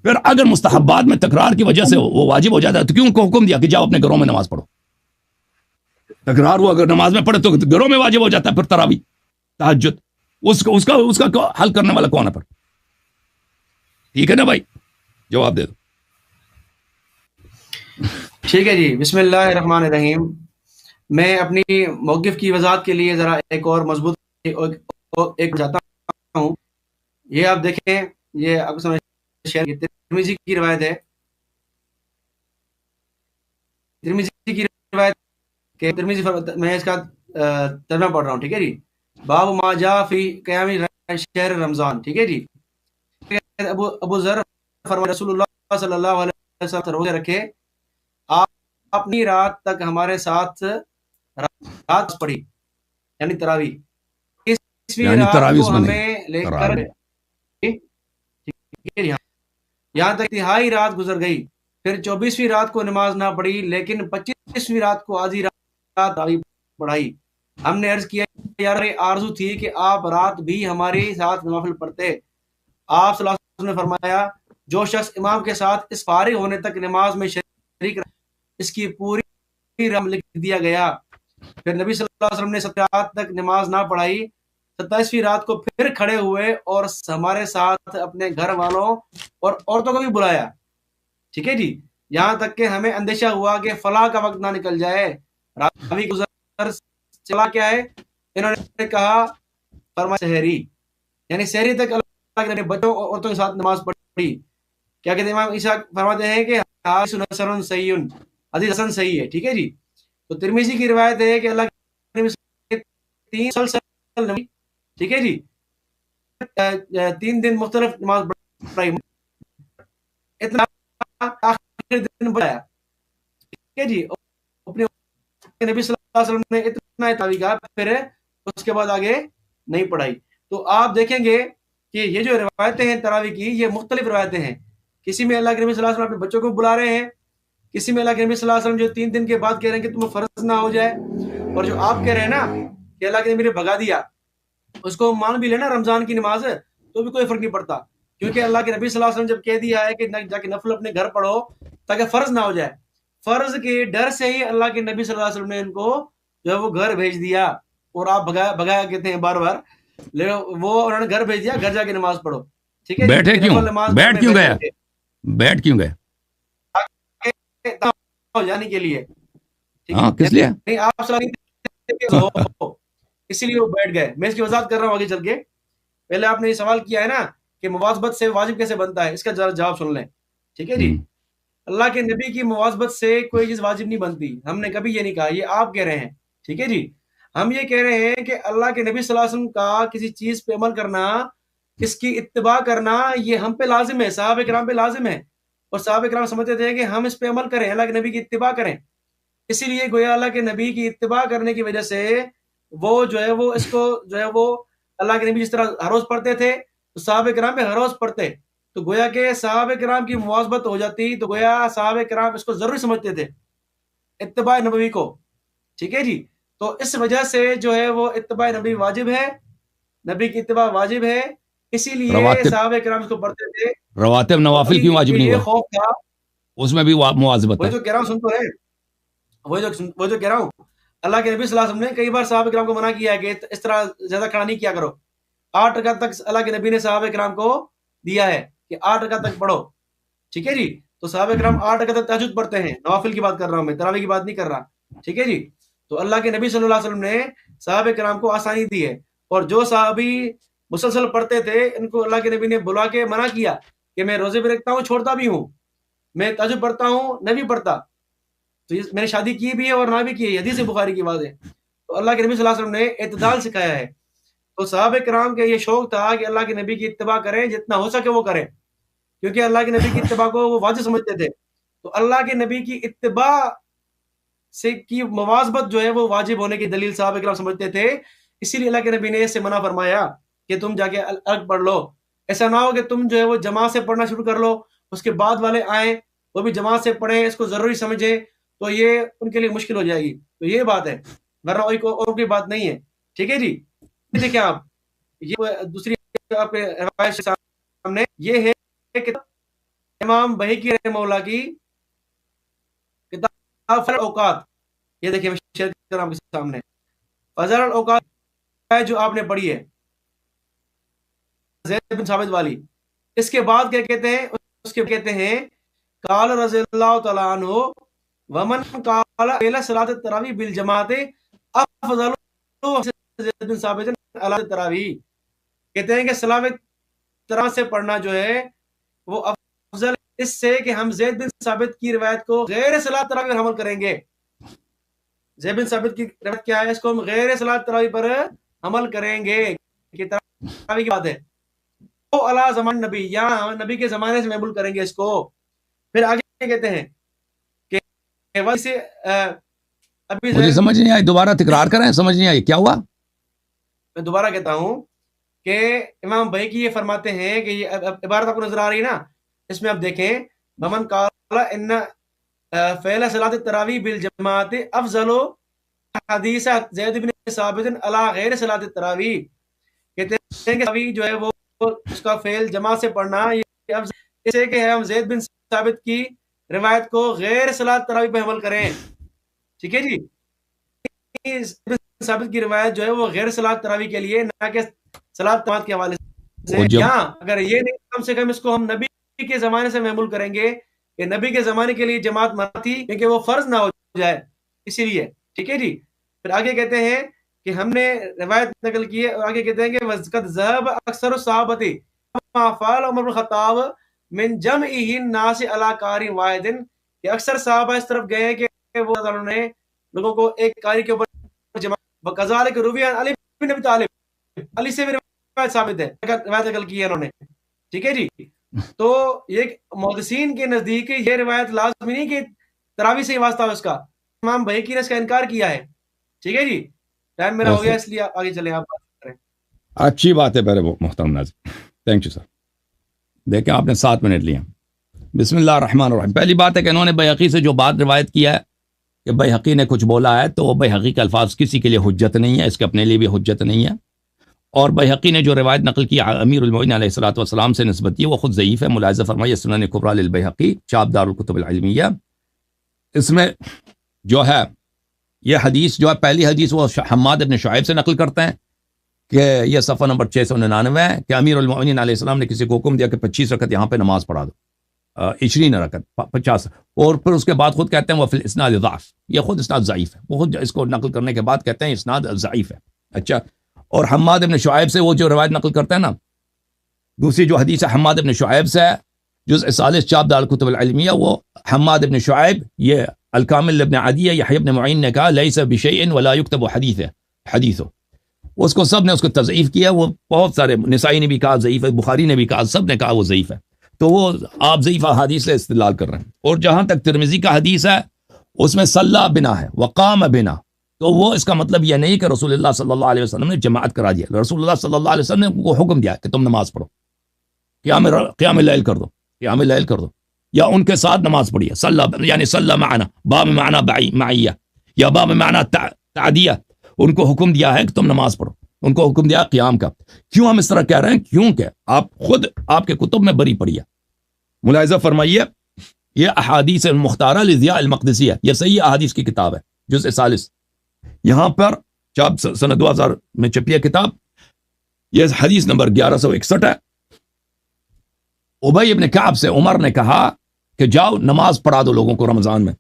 پھر اگر مستحبات میں تکرار کی وجہ سے وہ واجب ہو جاتا ہے تو کیوں کو حکم دیا کہ جاؤ اپنے گھروں میں نماز پڑھو؟ تکرار ہوا اگر نماز میں پڑھے تو گھروں میں واجب ہو جاتا ہے، پھر تراویح تہجد اس کا حل کرنے والا کون ہے پھر؟ ٹھیک ہے نا بھائی، جواب دے دو۔ ٹھیک ہے جی، بسم اللہ الرحمن الرحیم۔ میں اپنی موقف کی وضاحت کے لیے ذرا ایک اور مضبوط ایک جاتا ہوں۔ یہ آپ دیکھیں، یہ آپ کو ترمذی کی روایت ہے، ترمذی کی روایت کہ ترمذی میں اس کا ترجمہ پڑھ رہا ہوں، ٹھیک ہے جی۔ باب ما جاء فی قیام شہر رمضان، ٹھیک ہے جی۔ ابو ذر فرماتے رسول اللہ صلی اللہ علیہ وسلم روزے رکھے، آپ اپنی رات تک ہمارے ساتھ رات پڑھی، یعنی تراویح، یعنی رات تراویح کو میں ہمیں لے کر یہاں تک تہائی رات گزر گئی، پھر 24ویں رات کو نماز نہ پڑھی، لیکن 25ویں رات کو آدھی رات تراویح پڑھائی۔ ہم نے عرض کیا یار آرزو تھی کہ آپ رات بھی ہمارے ساتھ نوافل پڑھتے۔ آپ صلی اللہ علیہ وسلم نے فرمایا جو شخص امام کے ساتھ اس فارغ ہونے تک نماز میں شریک رہا اس کی پوری رحم لکھ دیا گیا۔ پھر نبی صلی اللہ علیہ وسلم نے 7 رات تک نماز نہ پڑھائی، 27ویں رات کو پھر کھڑے ہوئے اور ہمارے ساتھ اپنے گھر والوں اور عورتوں کو بھی بلایا، ٹھیک ہے جی، یہاں تک کہ ہمیں اندیشہ ہوا کہ فلاح کا وقت نہ نکل جائے۔ راوی گزر چلا کیا ہے، انہوں نے کہا فرمایا سحری، یعنی سحری تک اللہ نے بچوں اور عورتوں کے ساتھ نماز پڑھی۔ کیا کہتے ہیں امام عیسیٰ فرماتے ہیں کہ حسن صحیح، حدیث حسن صحیح ہے، ٹھیک ہے جی۔ تو ترمذی کی روایت ہے کہ اللہ کے نبی 3 مسلسل، ٹھیک ہے جی، 3 دن مختلف نماز پڑھی، اتنا آخر دن بڑھایا، ٹھیک ہے جی۔ اپنے نبی صلی اللہ علیہ وسلم نے اتنا تراویح کہا، پھر اس کے بعد آگے نہیں پڑھائی۔ تو آپ دیکھیں گے کہ یہ جو روایتیں ہیں تراویح کی، یہ مختلف روایتیں ہیں۔ کسی میں اللہ کے نبی صلی اللہ علیہ وسلم اپنے بچوں کو بلا رہے ہیں، کسی میں اللہ کے نبی صلی اللہ علیہ وسلم جو 3 دن کے بعد کہہ رہے ہیں کہ تمہیں فرض نہ ہو جائے، اور جو آپ کہہ رہے ہیں نا کہ اللہ کے نبی نے بھگا دیا، اس کو مان بھی لینا رمضان کی نماز تو بھی کوئی فرق نہیں پڑتا، کیونکہ اللہ کے نبی صلی اللہ علیہ وسلم جب کہہ دیا ہے کہ جا کے نفل اپنے گھر پڑھو تاکہ فرض نہ ہو جائے، فرض کے ڈر سے ہی اللہ کے نبی صلی اللہ علیہ وسلم نے ان کو جو ہے وہ گھر بھیج دیا، اور آپ بھگایا کہتے ہیں بار بار، وہ انہوں نے گھر بھیج دیا، گھر جا کے نماز پڑھو، ٹھیک ہے۔ بیٹھے کیوں، بیٹھ کیوں گئے، بیٹھ کیوں گئے جانے کے لیے، ہاں کس لیے؟ آپ اسی لیے وہ بیٹھ گئے۔ میں اس کی وضاحت کر رہا ہوں آگے چل کے۔ پہلے آپ نے یہ سوال کیا ہے نا کہ مواظبت سے واجب کیسے بنتا ہے، اس کا جواب سن لیں، ٹھیک ہے جی۔ اللہ کے نبی کی مواظبت سے کوئی چیز واجب نہیں بنتی، ہم نے کبھی یہ نہیں کہا، یہ آپ کہہ رہے ہیں، ٹھیک ہے جی۔ ہم یہ کہہ رہے ہیں کہ اللہ کے نبی صلی اللہ علیہ وسلم کا کسی چیز پہ عمل کرنا، اس کی اتباع کرنا، یہ ہم پہ لازم ہے، صحابہ کرام پہ لازم ہے، اور صحابہ کرام سمجھتے تھے کہ ہم اس پہ عمل کریں، اللہ کے نبی کی اتباع کریں۔ اسی لیے گویا اللہ کے نبی کی اتباع کرنے کی وجہ سے وہ جو ہے وہ اس کو جو ہے وہ اللہ کے نبی جس طرح ہر روز پڑھتے تھے تو صحابہ کرام بھی ہر روز پڑھتے، تو گویا کہ صحابہ کرام کی مواظبت ہو جاتی، تو گویا صحابہ کرام اس کو ضروری سمجھتے تھے اتباع نبوی کو، ٹھیک ہے جی۔ تو اس وجہ سے جو ہے وہ اتباع نبی واجب ہے، نبی کی اتباع واجب ہے، اسی لیے صحابہ کرام اس کو پڑھتے تھے۔ رواتب نوافل کیوں واجب نہیں یہ ہوا؟ خوف تھا، اس میں بھی مواظبت وہی ہے۔ جو کہہ رہا ہوں، سن تو رہے، وہ جو کہہ رہا ہوں، اللہ کے نبی صلی اللہ علیہ وسلم نے کئی بار صحابہ کرام کو منع کیا ہے کہ اس طرح زیادہ کھڑا نہیں کیا کرو۔ 8 رکعت تک اللہ کے نبی نے صحابہ کرام کو دیا ہے کہ 8 رکعت تک پڑھو، ٹھیک ہے جی۔ تو صحابہ کرام 8 رکعت تک تہجد پڑھتے ہیں، نوافل کی بات کر رہا ہوں میں، تراویح کی بات نہیں کر رہا، ٹھیک ہے جی۔ تو اللہ کے نبی صلی اللہ علیہ وسلم نے صحابہ کرام کو آسانی دی ہے، اور جو صحابی مسلسل پڑھتے تھے ان کو اللہ کے نبی نے بلا کے منع کیا کہ میں روزے بھی رکھتا ہوں، چھوڑتا بھی ہوں، میں تہجد پڑھتا ہوں، نہ بھی پڑھتا، تو میں نے شادی کی بھی ہے اور نہ بھی کی ہے، حدیث بخاری کی بات ہے۔ تو اللہ کے نبی صلی اللہ علیہ وسلم نے اعتدال سکھایا ہے، تو صحابہ کرام کے یہ شوق تھا کہ اللہ کے نبی کی اتباع کریں، جتنا ہو سکے وہ کریں، کیونکہ اللہ کے نبی کی اتباع کو وہ واجب سمجھتے تھے۔ تو اللہ کے نبی کی اتباع سے کی مواظبت جو ہے وہ واجب ہونے کی دلیل صحابہ کرام سمجھتے تھے، اسی لیے اللہ کے نبی نے اس سے منع فرمایا کہ تم جا کے الگ پڑھ لو۔ ایسا نہ ہو کہ تم جو ہے وہ جماعت سے پڑھنا شروع کر لو، اس کے بعد والے آئیں وہ بھی جماعت سے پڑھیں، اس کو ضروری سمجھیں، تو یہ ان کے لیے مشکل ہو جائے گی. تو یہ بات ہے، ورنہ اور کوئی بات نہیں ہے. ٹھیک ہے جی. دیکھیں آپ، یہ دوسری آپ کے روایت سامنے یہ ہے کہ امام بہقی رحمہ اللہ کی کتاب فضل الاوقات، یہ دیکھیں میں شیئر کر رہا ہوں آپ کے سامنے. فضل الاوقات جو آپ نے پڑھی ہے زید بن ثابت والی، اس کے بعد کیا کہتے ہیں؟ اس کے کہتے ہیں قال رضی اللہ تعالیٰ عنہ ومن قال الى صلاۃ التراویح بالجماعت افضل زید بن ثابت علی التراویح. کہتے ہیں کہ صلاۃ تراویح سے پڑھنا جو ہے وہ افضل اس سے کہ ہم زید بن ثابت کی روایت کو غیر صلاۃ تراویح پر عمل کریں گے. زید بن ثابت کی روایت کیا ہے؟ اس کو ہم غیر صلاۃ تراویح پر عمل کریں گے کہ تراویح کی بات ہے. علی زمان نبی، یہاں نبی کے زمانے سے محمول کریں گے اس کو. پھر آگے کہتے ہیں کہ ویسے ابھی مجھے سمجھ نہیں آئی، دوبارہ تکرار کریں، سمجھ نہیں آئی کیا ہوا. میں دوبارہ کہتا ہوں کہ امام بہقی یہ فرماتے ہیں کہ یہ عبارت آپ کو نظر آ رہی ہے نا، اس میں آپ دیکھیں ومن قال ان فعل صلاۃ التراویح بالجماعت افضل حدیث زید بن ثابت علی غیر صلاۃ التراویح. کہتے ہیں کہ تراویح جو ہے وہ اس کا فعل جماعت سے پڑھنا یہ افضل اس ہے کہ ہم زید بن ثابت کی روایت کو غیر صلاۃ تراویح پہ عمل کریں. ٹھیک ہے جی. زید بن ثابت کی روایت جو ہے وہ غیر صلاۃ تراویح کے لیے، نہ کہ صلاۃ جماعت کے حوالے سے. یہاں اگر یہ نہیں کم سے کم اس کو ہم نبی کے زمانے سے محمول کریں گے کہ نبی کے زمانے کے لیے جماعت منع تھی کیونکہ وہ فرض نہ ہو جائے، اسی لیے. ٹھیک ہے جی. پھر آگے کہتے ہیں کہ ہم نے روایت نقل کی ہے، اور آگے کہتے ہیں کہ وَقَدْ ذَهَبَ أَكْثَرُ الصَّحَابَةِ كَمَا فَعَلَ عُمَرُ بْنُ الْخَطَّابِ مِنْ جَمْعِهِ النَّاسِ عَلَى قَارٍ وَاحِدٍ، کہ اکثر صحابہ اس طرف گئے کہ وہ انہوں نے لوگوں کو ایک قاری کے اوپر جمع. وَكَذَلِكَ رُوِيَ عَنْ عَلِي بْنِ أَبِي طَالِبٍ، علی سے بھی روایت ثابت ہے، روایت نقل کی ہے انہوں نے. ٹھیک ہے جی. تو یہ محدثین کے نزدیک یہ روایت لازمی نہیں کہ تراویح سے ہی واسطہ ہو اس کا. امام بہقی نے اس کا انکار کیا ہے. ٹھیک ہے جی. ٹائم میرا ہو گیا اس لیے آگے چلیں، آپ بات کریں. اچھی بات ہے میرے محترم ناظرین، تھینک یو سر. دیکھیں آپ نے 7 منٹ لیا. بسم اللہ الرحمن الرحیم. پہلی بات ہے کہ انہوں نے بہقی سے جو بات روایت کیا ہے کہ بہقی نے کچھ بولا ہے، تو وہ بہقی کے الفاظ کسی کے لیے حجت نہیں ہے، اس کے اپنے لیے بھی حجت نہیں ہے. اور بہقی نے جو روایت نقل کی امیر المؤمنین علیہ الصلوۃ والسلام سے نسبت کی وہ خود ضعیف ہے. ملاحظہ فرمائیے سنن کبریٰ للبیہقی، چاپ دار الکتب العلمیہ. اس میں جو ہے یہ حدیث جو ہے پہلی حدیث وہ حماد ابن شعیب سے نقل کرتے ہیں کہ یہ صفحہ نمبر 699 ہے کہ امیر المؤمنین علیہ السلام نے کسی کو حکم دیا کہ 25 رکعت یہاں پہ نماز پڑھا دو، 20 رکعت 50. اور پھر اس کے بعد خود کہتے ہیں وہ فی الاسناد ضعف، یہ خود اسناد ضعیف ہے. وہ خود اس کو نقل کرنے کے بعد کہتے ہیں اسناد ضعیف ہے. اچھا. اور حماد ابن شعیب سے وہ جو روایت نقل کرتے ہیں نا، دوسری جو حدیث ہے حماد ابن شعیب سے جزء 40 چاپ دار الکتب العلمیہ، وہ حماد ابن شعیب یہ الکامل ابن عدیہ یحییٰ ابن معین نے کہا لیس بشیء ولا یکتب حدیث. اس کو سب نے اس کو تضعیف کیا. وہ بہت سارے نسائی نے بھی کہا ضعیف ہے، بخاری نے بھی کہا، سب نے کہا وہ ضعیف ہے. تو وہ آپ ضعیف حدیث سے استدلال کر رہے ہیں. اور جہاں تک ترمذی کا حدیث ہے اس میں صلی بنا ہے وقام بنا، تو وہ اس کا مطلب یہ نہیں کہ رسول اللہ صلی اللہ علیہ وسلم نے جماعت کرا دیا. رسول اللہ صلی اللہ علیہ وسلم نے کو حکم دیا کہ تم نماز پڑھو، قیام اللیل کر دو، قیام اللیل کر دو، یا ان کے ساتھ نماز پڑھیے. صلی یعنی صلی معنا، باب معنا معیہ یا باب معنا تعدیہ، ان کو حکم دیا ہے کہ تم نماز پڑھو، ان کو حکم دیا قیام کا. کیوں ہم اس طرح کہہ رہے ہیں؟ کیونکہ آپ خود آپ کے کتب میں بری پڑھیے. ملاحظہ فرمائیے یہ احادیث المختارہ لضیاء المقدسی ہے، یہ صحیح احادیث کی کتاب ہے، جزء 40 یہاں پر چاپ سنہ 2000 میں چھپی ہے کتاب. یہ حدیث نمبر 1161 ہے. ابی ابن کعب سے عمر نے کہا کہ جاؤ نماز پڑھا دو لوگوں کو رمضان میں.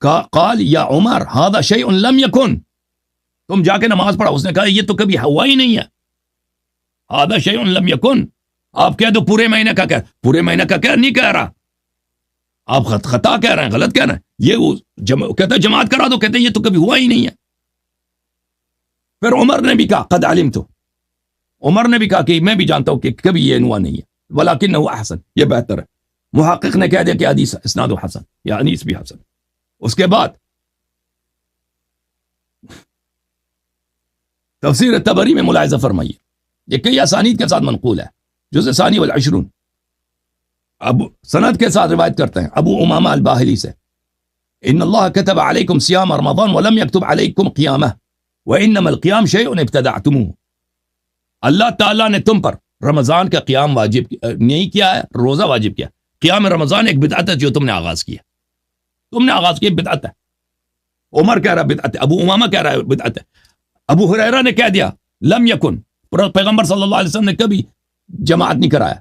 قال یا عمر هذا شيء لم يكن، تم جا کے نماز پڑھا. اس نے کہا یہ تو کبھی ہوا ہی نہیں ہے. هذا شيء لم يكن، آپ کہہ دو پورے مہینے کا، کہہ پورے مہینے کا کہہ نہیں کہہ رہا، آپ خطا کہہ رہے ہیں، غلط کہہ رہے ہیں. یہ کہتا ہے جماعت کرا دو، کہتے ہیں یہ تو کبھی ہوا ہی نہیں ہے. پھر عمر نے بھی کہا قد علمت، عمر نے بھی کہا کہ میں بھی جانتا ہوں کہ کبھی یہ ہوا نہیں ہے، ولکنہ احسن، یہ بہتر ہے. محقق نے کہہ دیا کہ حدیث اسناد حسن یا حدیث بھی حسن. اس کے بعد تفسیر طبری میں ملاحظہ فرمائیے، یہ کئی اسانید کے ساتھ منقول ہے، جزء ثانی والعشرون اب سند کے ساتھ روایت کرتے ہیں ابو امامہ الباہلی سے، ان اللہ کتب علیکم صیام رمضان ولم یکتب علیکم قیامہ وانما القیام شیء ابتدعتموه، اللہ تعالیٰ نے تم پر رمضان کا قیام واجب نہیں کیا ہے، روزہ واجب کیا، قیام رمضان ایک بدعت ہے جو تم نے آغاز کیا، تم نے آغاز کیا، بدعت ہے۔ عمر کہہ رہا بدعت ہے، ابو امامہ کہہ رہا ہے بدعت ہے، ابو ہریرہ نے کہہ دیا لم یکن، پیغمبر صلی اللہ علیہ وسلم نے کبھی جماعت نہیں کرایا۔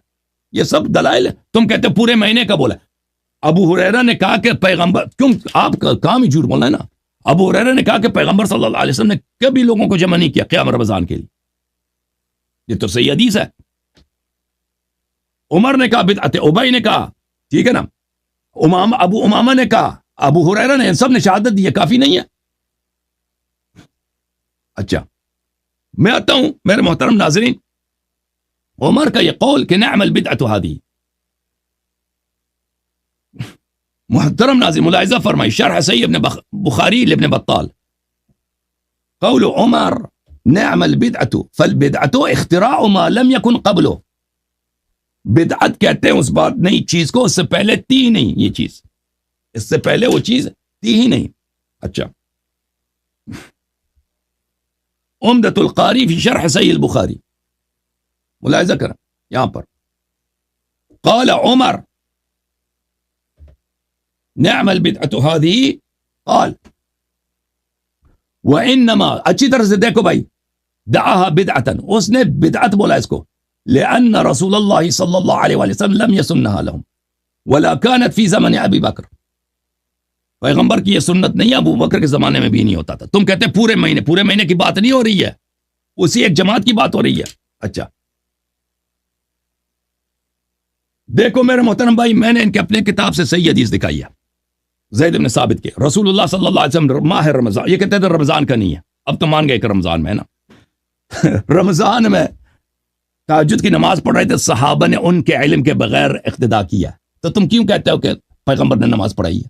یہ سب دلائل ہے، تم کہتے پورے مہینے کا بولا۔ ابو ہریرہ نے کہا کہ پیغمبر، کیوں آپ کا کام ہی جھوٹ بولنا ہے نا، ابو ہریرہ نے کہا کہ پیغمبر صلی اللہ علیہ وسلم نے کبھی لوگوں کو جمع نہیں کیا قیام رمضان کے لیے، یہ تو صحیح حدیث ہے۔ عمر نے کہا بدعت ہے، ابی نے کہا، ٹھیک ہے نا، ابو امامہ نے کہا، ابو ہریرہ نے، سب نے شہادت دی، کافی نہیں ہے؟ اچھا میں آتا ہوں میرے محترم ناظرین، عمر کا یہ قول کہ نعم البدعۃ هذه، محترم ناظرین ملاحظہ فرمائی شرح صحیح ابن بخاری لابن بطال، قول عمر نعم البدعۃ فالبدعۃ اختراع ما لم يكن قبله، بدعت کہتے ہیں اس بات نئی چیز کو اس سے پہلے تھی ہی نہیں، یہ چیز اس سے پہلے وہ چیز تھی ہی نہیں۔ اچھا عمدۃ القاری فی شرح صحیح البخاری، ملاحظہ کریں یہاں پر، قال عمر نعم البدعۃ هذه، قال وانما، اچھی طرح سے دیکھو بھائی، دعاها بدعتا، اس نے بدعت بولا اس کو، لأن رسول اللہ صلی اللہ علیہ وسلم لم يسنها لهم ولا كانت في زمن ابی بکر، پیغمبر کی یہ سنت نہیں، ابو بکر کے زمانے میں بھی نہیں ہوتا تھا۔ تم کہتے پورے مہینے کی بات نہیں ہو رہی ہے، اسی ایک جماعت کی بات ہو رہی ہے۔ اچھا دیکھو میرے محترم بھائی، میں نے ان کے اپنے کتاب سے صحیح حدیث دکھائی ہے، زید بن ثابت کے، رسول اللہ صلی اللہ علیہ وسلم ماہ رمضان، یہ کہتے تھے رمضان کا نہیں ہے، اب تو مان گئے کہ رمضان میں ہے نا رمضان میں تہجد کی نماز پڑھ رہے تھے، صحابہ نے ان کے علم کے بغیر اقتدا کیا، تو تم کیوں کہتے ہو کہ پیغمبر نے نماز پڑھائی ہے؟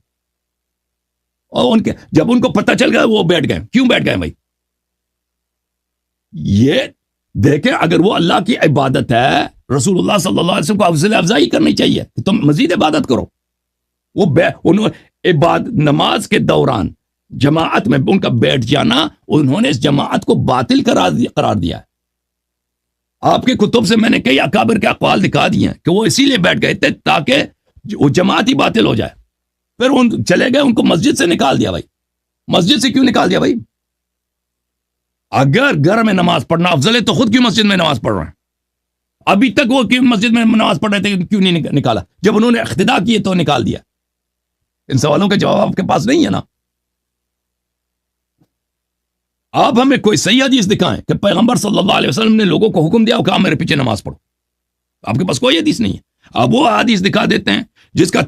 اور جب ان کو پتہ چل گیا وہ بیٹھ گئے، کیوں بیٹھ گئے بھائی؟ یہ دیکھیں، اگر وہ اللہ کی عبادت ہے، رسول اللہ صلی اللہ علیہ وسلم کو افضل افضائی کرنی چاہیے کہ تم مزید عبادت کرو۔ وہ نماز کے دوران جماعت میں ان کا بیٹھ جانا، انہوں نے اس جماعت کو باطل قرار دیا ہے۔ آپ کے کتب سے میں نے کئی اکابر کے اقوال دکھا دیے ہیں کہ وہ اسی لیے بیٹھ گئے تھے تاکہ وہ جماعت ہی باطل ہو جائے، پھر ان چلے گئے، ان کو مسجد سے نکال دیا۔ بھائی مسجد سے کیوں نکال دیا بھائی؟ اگر گھر میں نماز پڑھنا افضل ہے تو خود کیوں مسجد میں نماز پڑھ رہے ہیں؟ ابھی تک وہ کیوں مسجد میں نماز پڑھ رہے تھے، کیوں نہیں نکالا؟ جب انہوں نے اقتدا کیے تو نکال دیا۔ ان سوالوں کے جواب آپ کے پاس نہیں ہے نا؟ آپ ہمیں کوئی صحیح حدیث دکھائیں کہ پیغمبر صلی اللہ علیہ وسلم نے لوگوں کو حکم دیا کہ آپ میرے پیچھے نماز پڑھو، آپ کے پاس کوئی حدیث نہیں ہے۔ آپ وہ حدیث دکھا دیتے ہیں جس کا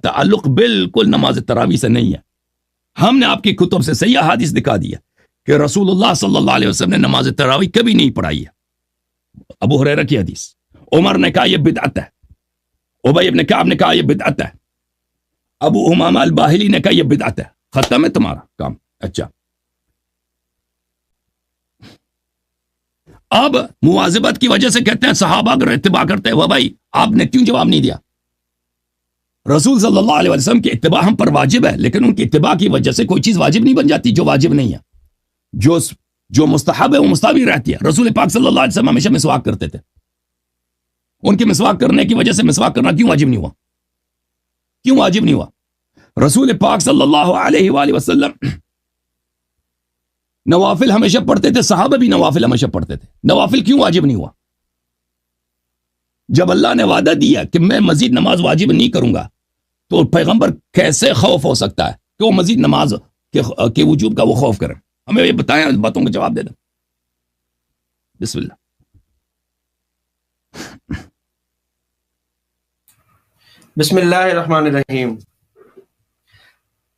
تعلق بالکل نماز تراویح سے نہیں ہے۔ ہم نے آپ کی کتب سے صحیح حدیث دکھا دیا کہ رسول اللہ صلی اللہ علیہ وسلم نے نماز تراویح کبھی نہیں پڑھائی ہے۔ ابو ہریرہ کی حدیث، عمر نے کہا یہ بدعت ہے، ابی ابن کعب نے کہا یہ بدعت ہے، ابو امامہ الباہلی نے کہا یہ بدعت ہے، ختم ہے تمہارا کام۔ اچھا اب مواظبت کی وجہ سے کہتے ہیں صحابہ اگر اتباع کرتے ہیں، بھائی آپ نے کیوں جواب نہیں دیا؟ رسول صلی اللہ علیہ وسلم کی اتباع ہم پر واجب ہے، لیکن ان کی اتباع کی وجہ سے کوئی چیز واجب نہیں بن جاتی جو واجب نہیں ہے، جو مستحب ہے وہ مستحب رہتی ہے۔ رسول پاک صلی اللہ علیہ وسلم ہمیشہ مسواک کرتے تھے، ان کے مسواک کرنے کی وجہ سے مسواک کرنا کیوں واجب نہیں ہوا؟ کیوں واجب نہیں ہوا؟ رسول پاک صلی اللہ علیہ وآلہ وسلم نوافل ہمیشہ پڑھتے تھے، صحابہ بھی نوافل ہمیشہ پڑھتے تھے، نوافل کیوں واجب نہیں ہوا؟ جب اللہ نے وعدہ دیا کہ میں مزید نماز واجب نہیں کروں گا، تو پیغمبر کیسے خوف ہو سکتا ہے کہ وہ مزید نماز کے وجوب کا وہ خوف کریں؟ ہمیں یہ بتائیں، باتوں کا جواب دے دیں۔ بسم اللہ۔ بسم اللہ الرحمن الرحیم۔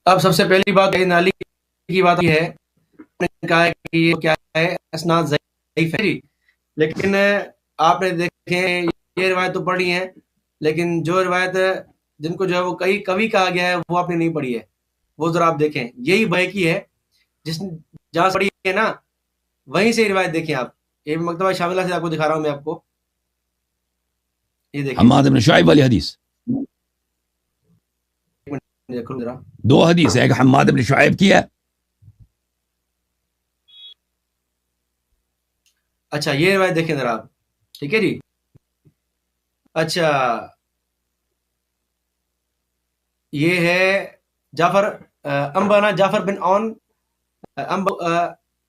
اب سب سے پہلی بات نالی کی بات یہ ہے، کہا ہے کہ یہ کیا ہے، اسناد ضعیف ہے، لیکن آپ نے دیکھیں یہ روایت تو پڑھی ہے، لیکن جو روایت جن کو جو ہے وہ کبھی کہا گیا ہے وہ آپ نے نہیں پڑھی ہے، وہ ذرا آپ دیکھیں۔ یہی بیہقی ہے جس جہاں پڑھی ہے نا، وہیں سے روایت دیکھیں آپ۔ یہ مکتبہ شاملہ سے آپ کو دکھا رہا ہوں میں آپ کو، یہ دیکھیں حماد بن شعیب والی حدیث، دیکھو ذرا، دو حدیث ہے، ایک حماد بن شعیب کی ہے. اچھا یہ روایت دیکھیں ذرا آپ، ٹھیک ہے جی. اچھا یہ ہے جعفر انبانا جعفر بن عون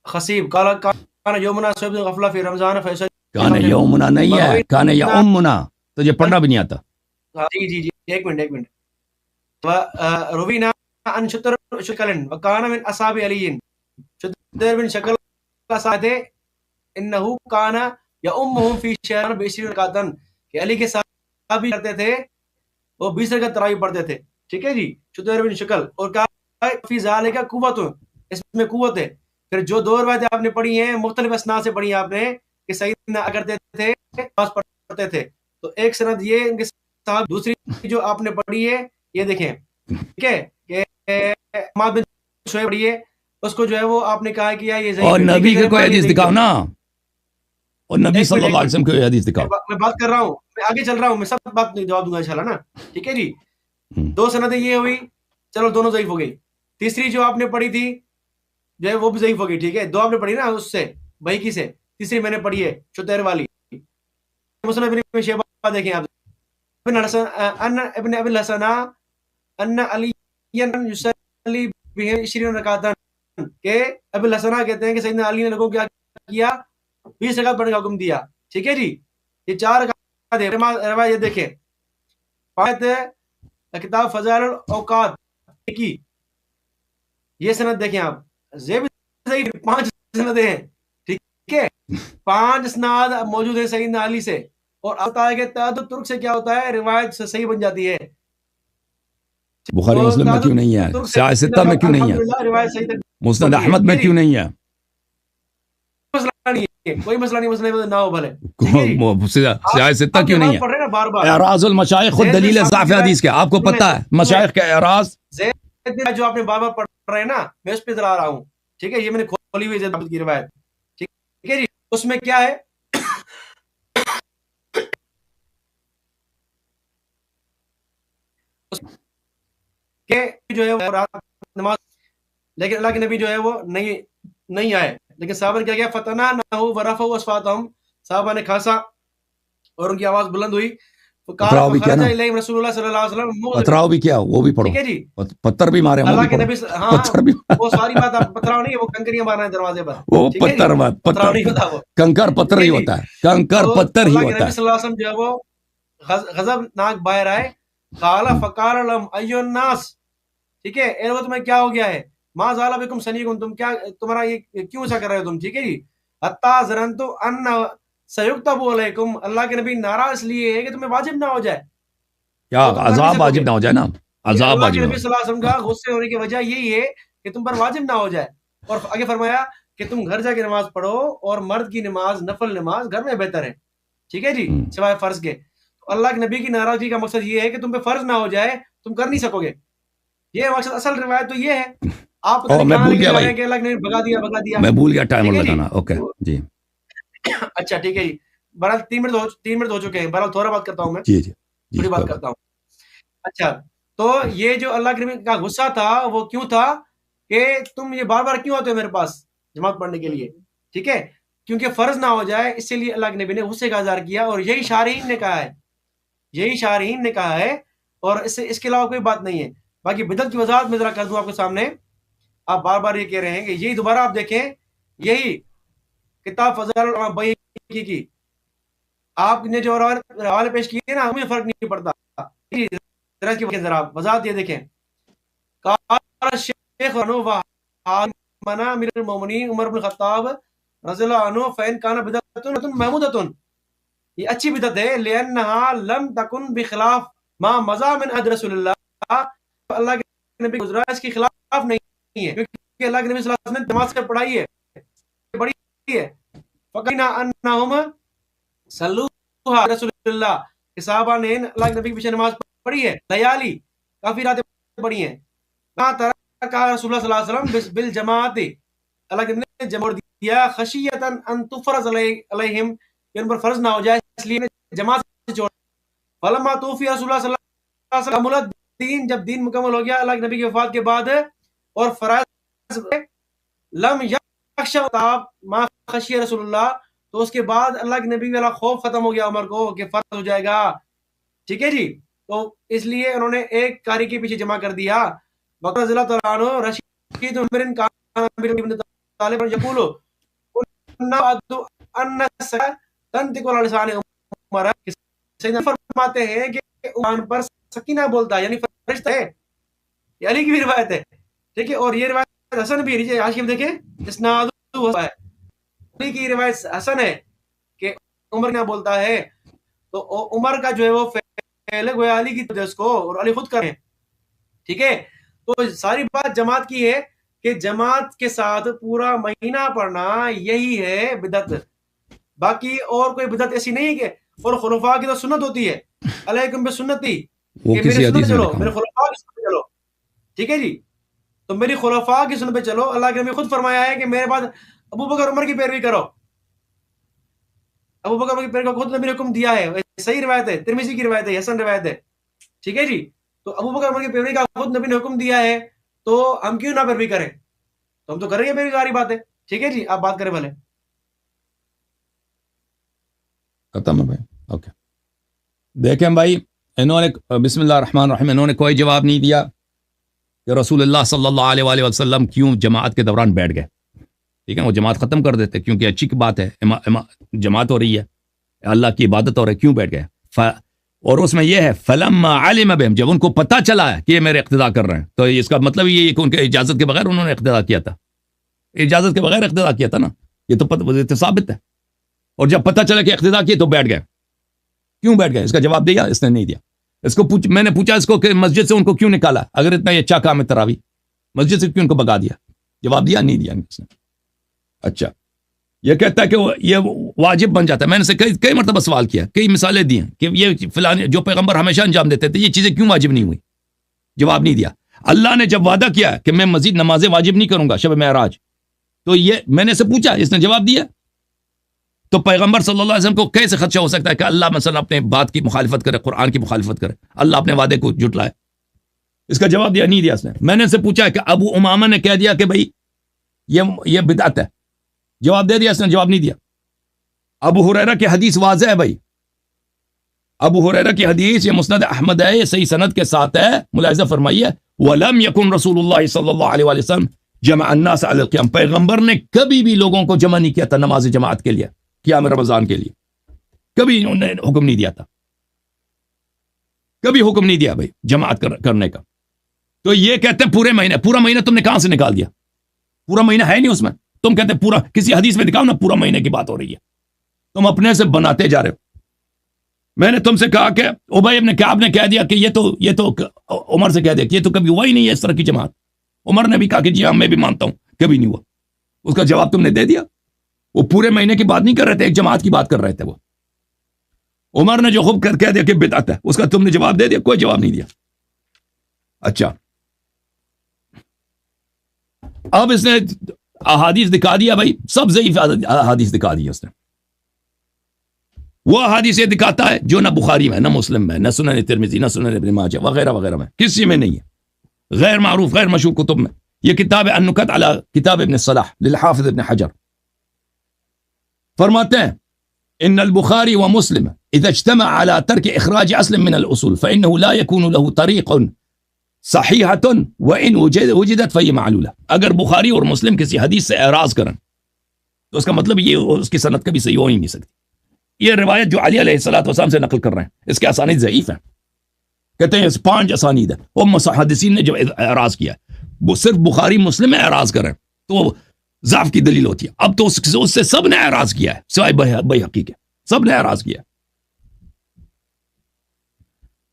خصیب قال کان یومنا صبح غفلہ فی رمضان فیصل کان یومنا نہیں ہے، کان یومنا، تجھے پڑھنا بھی نہیں آتا. جی جی جی ایک منٹ روینا ان شطر شکلن وکان من اصحاب علی شطر بن شکل کا ساتھ انہو کان یؤمہم فی شہر ب20 رکعتن کہ علی کے ساتھ بھی کرتے تھے، وہ 20 رکعت تراویح پڑھتے تھے. ٹھیک ہے جی. شطر بن شکل اور کہا فی ذالک قوت، اس میں قوت ہے. پھر جو دو روایتیں آپ نے پڑھی ہیں مختلف اسناد سے پڑھی ہیں آپ نے کہ سیدنا کرتے تھے نماز پڑھتے تھے، تو ایک سند یہ ان کے ساتھ، دوسری جو آپ نے پڑھی ہے یہ دیکھیں، ٹھیک ہے کہ حماد بن شعیب پڑھی ہے، اس کو جو ہے وہ آپ نے کہا کہ یہ ضعیف ہے. اور نبی کے کوئی حدیث دکھاؤ نا، اور نبی ایک صلی منٹ، اللہ علیہ وسلم کی کوئی حدیث دکھاؤ. میں بات کر رہا ہوں، میں آگے چل رہا ہوں، میں سب بات جواب دوں گا انشاءاللہ نا. ٹھیک ہے جی. دو سندیں یہ ہوئی، چلو دونوں ضعیف ہو گئی. تیسری جو آپ نے پڑھی تھی جو ہے وہ بھی ضعیف ہو گئی. ٹھیک ہے، دو آپ نے پڑھی نا اس سے بحیقی سے، تیسری میں نے پڑھی ہے شتیر والی. مسلم ابن شیبہ دیکھیں آپ، ابن حسن ان ابن ابی الحسن ان علی یصلی بہ 20 رکعتن، کہ ابی الحسن کہتے ہیں کہ سیدنا علی نے لوگوں کو کیا کیا، 20 رکعت پڑھنے کا حکم دیا. ٹھیک ہے جی. یہ 4 رکعت ہے. روایت دیکھیں، پایت کتاب فضائل الاوقات کی یہ سند دیکھیں آپ، زیب صحیح 5 سندیں ہیں. ٹھیک ہے، 5 اسناد موجود ہیں سیدنا علی سے، اور آتا ہے کہ تعدد ترک سے کیا ہوتا ہے، روایت سے صحیح بن جاتی ہے. بخاری مسلم میں کیوں نہیں ہے؟ سیاہ ستہ میں کیوں نہیں ہے؟ الحمدللہ روایت صحیح تک مسند احمد میں کیوں نہیں ہے؟ مسئلہ نہیں ہے، کوئی مسئلہ نہیں، مسئلہ نہ ہو بھلے. سیاہ ستہ کیوں نہیں پڑھ رہے ہیں نا بار بار، ہے؟ اعراض المشائخ خود دلیل ضعف حدیث کے، آپ کو پتہ ہے مشائخ کے اعراض جو آپ نے بار بار پڑھ رہے ہیں نا، میں اس پہ ذرا آ رہا ہوں. ٹھیک ہے، یہ میں نے کھولی ہوئی زید کی روایت. ٹھیک ہے جی. اس میں کیا ہے، کہ جو ہے وہ رات نماز، لیکن اللہ کے نبی جو ہے وہ نہیں آئے، لیکن صحابہ نے کیا کیا، فتنا نہ ورفعوا اصواتهم، صحابہ نے کھانسا اور ان کی آواز بلند ہوئی. پتھراؤ بھی کیا نا، الیہم رسول اللہ صلی اللہ علیہ وسلم، پتھراؤ بھی کیا، وہ بھی پڑھو. ٹھیک ہے جی. پتھر بھی مارے، وہ اللہ بھی کے پڑھو. نبی ہاں پتھر بھی وہ ساری بات آپ پتھراؤ نہیں ہے، وہ کنکریاں مارنا ہے دروازے پر. وہ ٹھیک ہے جی. پتھر پتھراؤ نہیں ہوتا، وہ کنکر پتھر ہی ہوتا ہے، کنکر پتھر ہی اللہ کے ہوتا نبی ہے. صلی اللہ علیہ وسلم جو ہے وہ غضب ناک باہر آئے، قال فقال لهم ایو الناس، ٹھیک ہے، اے لوگو تمہیں کیا ہو گیا ہے، ما زال بکم سنیکم، تم کیا تمہارا یہ کیوں ایسا کر رہے ہو تم. ٹھیک ہے جی. حتی ظننت ان سیکتب علیکم، اللہ کے نبی ناراض اس لیے ہے کہ تمہیں واجب نہ ہو جائے، کیا عذاب واجب نہ ہو جائے نا، عذاب اللہ کے واجب نہ نبی ہو صلی اللہ علیہ وسلم کا غصے ہونے کی وجہ یہی ہے کہ تم پر واجب نہ ہو جائے. اور آگے فرمایا کہ تم گھر جا کے نماز پڑھو، اور مرد کی نماز نفل نماز گھر میں بہتر ہے. ٹھیک ہے جی، سوائے فرض کے. تو اللہ کے نبی کی ناراضگی کا مقصد یہ ہے کہ تم پہ فرض نہ ہو جائے، تم کر نہیں سکو گے. یہ مقصد، اصل روایت تو یہ ہے. آپ پتہ نہیں میں کہاں بھول لے کے گیا جا رہے بھائی، ہیں کہ اللہ نے بھگا دیا. میں بھول گیا ٹائمر ٹھیک ہے جی. لگانا. اوکے جی. اچھا ٹھیک ہے جی. بہرحال 3 منٹ ہو چکے ہیں. بہرحال تھوڑا بات کرتا ہوں میں، جی جی تھوڑی بات کرتا ہوں. اچھا، تو یہ جو اللہ کے نبی کا غصہ تھا وہ کیوں تھا کہ تم یہ بار بار کیوں آتے ہو میرے پاس جماعت پڑھنے کے لیے. ٹھیک ہے، کیونکہ فرض نہ ہو جائے، اسی لیے اللہ کے نبی نے غصے کا اظہار کیا. اور یہی شارحین نے کہا ہے، یہی شارحین نے کہا ہے، اور اس کے علاوہ کوئی بات نہیں ہے. باقی بدعت کی وضاحت میں ذرا کر دوں آپ کے سامنے. آپ بار بار یہ کہہ رہے ہیں کہ یہی دوبارہ آپ دیکھیں، یہی کتاب فضائل البیہقی کی آپ نے جو حوالے پیش کیے نا، ہمیں فرق نہیں پڑتا. ذرا وضاحت یہ دیکھیں. قال الشیخ منا امیر المومنین عمر بن الخطاب رضی اللہ عنہ فإن كان بدعۃ محمودۃ، یہ اچھی بدعت ہے، لأنها لم تكن بخلاف ما مضى من عهد رسول اللہ، اللہ کے نبی گزرا اس کے خلاف نہیں ہے، کیونکہ اللہ کے نبی صلی اللہ علیہ وسلم نے جماعت سے پڑھائی ہے، بڑی ہے. فقینا انہم صلوها رسول اللہ، کہ صحابہ نے اللہ کے نبی کے پیچھے نماز پڑھی ہے، لیالی کافی راتیں پڑھی ہیں. نا ترکا رسول اللہ صلی اللہ علیہ وسلم بالجماعت، اللہ کے نبی نے جمع دیا خشیتا ان تفرض علیہم، کہ ان پر فرض نہ ہو جائے، اس لیے جماعت سے چھوڑ. فلما توفی رسول اللہ صلی اللہ علیہ وسلم کمل الدین، جب دین مکمل ہو گیا اللہ کے نبی کی وفات کے بعد اور فرائض لم یخشى ما خشی رسول اللہ، تو اس کے بعد اللہ کے نبی والا خوف ختم ہو گیا عمر کو کہ فرض ہو جائے گا. ٹھیک ہے جی. تو اس لیے انہوں نے ایک قاری کے پیچھے جمع کر دیا. بکر رضی اللہ تعالیٰ عنہ رشید عمر کان ابن طالب یقول ان تنطق على لسان عمر، سیدنا فرماتے ہیں کہ عمر پر سکینہ بولتا ہے، یعنی فرشتہ ہے. یہ علی کی بھی روایت ہے. ٹھیک ہے. اور یہ روایت حسن بھی ہے. حاشیہ میں دیکھیں اسناد ہے، علی کی روایت حسن ہے کہ عمر کیا بولتا ہے. تو عمر کا جو ہے وہ فعل گویا علی کی وجہ کو، اور علی خود کریں. ٹھیک ہے. تو ساری بات جماعت کی ہے کہ جماعت کے ساتھ پورا مہینہ پڑھنا یہی ہے بدعت. باقی اور کوئی بدعت ایسی نہیں ہے کہ، اور خلفاء کی تو سنت ہوتی ہے، علیکم بسنتی، وہ کہ کسی میری سنت حدیث پہ میں چلو، لکھا میرے ہوا. خلفاء کی سنت پہ چلو. ٹھیک ہے جی. تو میری خلفاء کی سنت پہ چلو. اللہ کے نبی خود فرمایا ہے کہ میرے بعد ابو بکر عمر کی پیروی کرو. ابو بکر عمر کی پیروی کو خود نبی نے حکم دیا ہے. صحیح روایت ہے، ترمذی کی روایت ہے، حسن روایت ہے. ٹھیک ہے جی. تو ابو بکر عمر کی پیروی کا خود نبی نے حکم دیا ہے، تو ہم کیوں نہ پیروی کریں؟ تو ہم تو کریں گے پیروی، ساری بات ہے. ٹھیک ہے جی. آپ بات کریں بھلے. ختم ہے بھائی. اوکے. دیکھیں بھائی، انہوں نے بسم اللہ الرحمن الرحیم انہوں نے کوئی جواب نہیں دیا کہ رسول اللہ صلی اللہ علیہ وآلہ وسلم کیوں جماعت کے دوران بیٹھ گئے. ٹھیک ہے. وہ جماعت ختم کر دیتے کیونکہ اچھی بات ہے، جماعت ہو رہی ہے، اللہ کی عبادت ہو رہی ہے، کیوں بیٹھ گئے؟ اور اس میں یہ ہے فلما علم بهم، جب ان کو پتہ چلا ہے کہ یہ میرے اقتداء کر رہے ہیں، تو اس کا مطلب یہ ہے کہ ان کے اجازت کے بغیر انہوں نے اقتداء کیا تھا. اجازت کے بغیر اقتداء کیا تھا نا، یہ تو ثابت ہے. اور جب پتہ چلا کہ اقتداء کیے تو بیٹھ گئے. کیوں بیٹھ گئے؟ اس کا جواب دیا اس نے نہیں دیا. اس کو میں نے پوچھا اس کو کہ مسجد سے ان کو کیوں نکالا اگر اتنا یہ اچھا کام ہے تراویح، مسجد سے کیوں ان کو بگا دیا؟ جواب دیا نہیں دیا اس نے. اچھا، یہ کہتا ہے کہ یہ واجب بن جاتا ہے. میں نے سے کئی مرتبہ سوال کیا، کئی مثالیں دی ہیں کہ یہ فلاں جو پیغمبر ہمیشہ انجام دیتے تھے یہ چیزیں کیوں واجب نہیں ہوئی؟ جواب نہیں دیا. اللہ نے جب وعدہ کیا کہ میں مزید نمازیں واجب نہیں کروں گا شب معراج، تو یہ میں نے سے پوچھا، اس نے جواب دیا. تو پیغمبر صلی اللہ علیہ وسلم کو کیسے خدشہ ہو سکتا ہے کہ اللہ مثلا اپنے بات کی مخالفت کرے، قرآن کی مخالفت کرے، اللہ اپنے وعدے کو جھٹلائے؟ اس کا جواب دیا نہیں دیا اس نے. میں نے سے پوچھا کہ ابو امامہ نے کہہ دیا کہ بھائی یہ بدعت ہے، جواب دے دیا اس نے؟ جواب نہیں دیا. ابو ہریرہ کی حدیث واضح ہے بھائی، ابو ہریرہ کی حدیث یہ مسند احمد ہے، یہ صحیح سند کے ساتھ ہے. ملاحظہ فرمائیے، وَلَمْ يَكُنْ رسول اللہ صلی اللہ علیہ وآلہ وسلم جمع الناس علی القیام، پیغمبر نے کبھی بھی لوگوں کو جمع نہیں کیا تھا نماز جماعت کے لیے، قیام رمضان کے لیے کبھی انہوں نے حکم نہیں دیا تھا، کبھی حکم نہیں دیا بھائی جماعت کرنے کا. تو یہ کہتے ہیں پورا مہینہ تم نے کہاں سے نکال دیا؟ پورا مہینہ ہے نہیں اس میں. تم کہتے پورا، کسی حدیث میں دکھاؤ نا پورا مہینے کی بات ہو رہی ہے، تم اپنے سے بناتے جا رہے ہو. میں نے تم سے کہا کہ ابی ابن کعب نے کہہ دیا کہ یہ تو عمر سے کہہ دیا کہ یہ تو کبھی ہوا ہی نہیں ہے اس طرح کی جماعت. عمر نے بھی کہا کہ جی ہاں میں بھی مانتا ہوں کبھی نہیں ہوا. اس کا جواب تم نے دے دیا. وہ پورے مہینے کی بات نہیں کر رہے تھے، ایک جماعت کی بات کر رہے تھے. وہ عمر نے جو خوب کہہ دیا کہ بدعت ہے، اس کا تم نے جواب دے دیا، کوئی جواب نہیں دیا. اچھا، اب اس نے احادیث دکھا دیا بھائی، سب ضعیف احادیث دکھا دی اس نے. وہ احادیث یہ دکھاتا ہے جو نہ بخاری میں، نہ مسلم میں، نہ سنن ترمذی، نہ سنن ابن ماجہ وغیرہ وغیرہ میں، کسی میں نہیں ہے. غیر معروف غیر مشہور کتب میں. یہ کتاب ہے النکت علی کتاب ابن صلاح للحافظ ابن حجر. فرماتے ہیں ان البخاری ومسلم اذا اجتمع على ترك اخراج اصل من الاصول فانه لا يكون له طريق صحیحة وان وجدت فهي معلولة. اگر بخاری اور مسلم کسی حدیث سے اعراض کریں تو اس کا مطلب یہ اس کی سند کبھی صحیح ہو ہی نہیں سکتی. یہ روایت جو علی علیہ السلام سے نقل کر رہے ہیں اس کے اسانید ضعیف ہیں. کہتے ہیں 5 اسانید ہیں. وہ محدثین نے جو اعراض کیا وہ صرف بخاری مسلم میں اعراض کریں تو ضعف کی دلیل ہوتی ہے. اب تو اس سے سب نے اعراض کیا ہے سوائے بیہقی کے، سب نے اعراض کیا.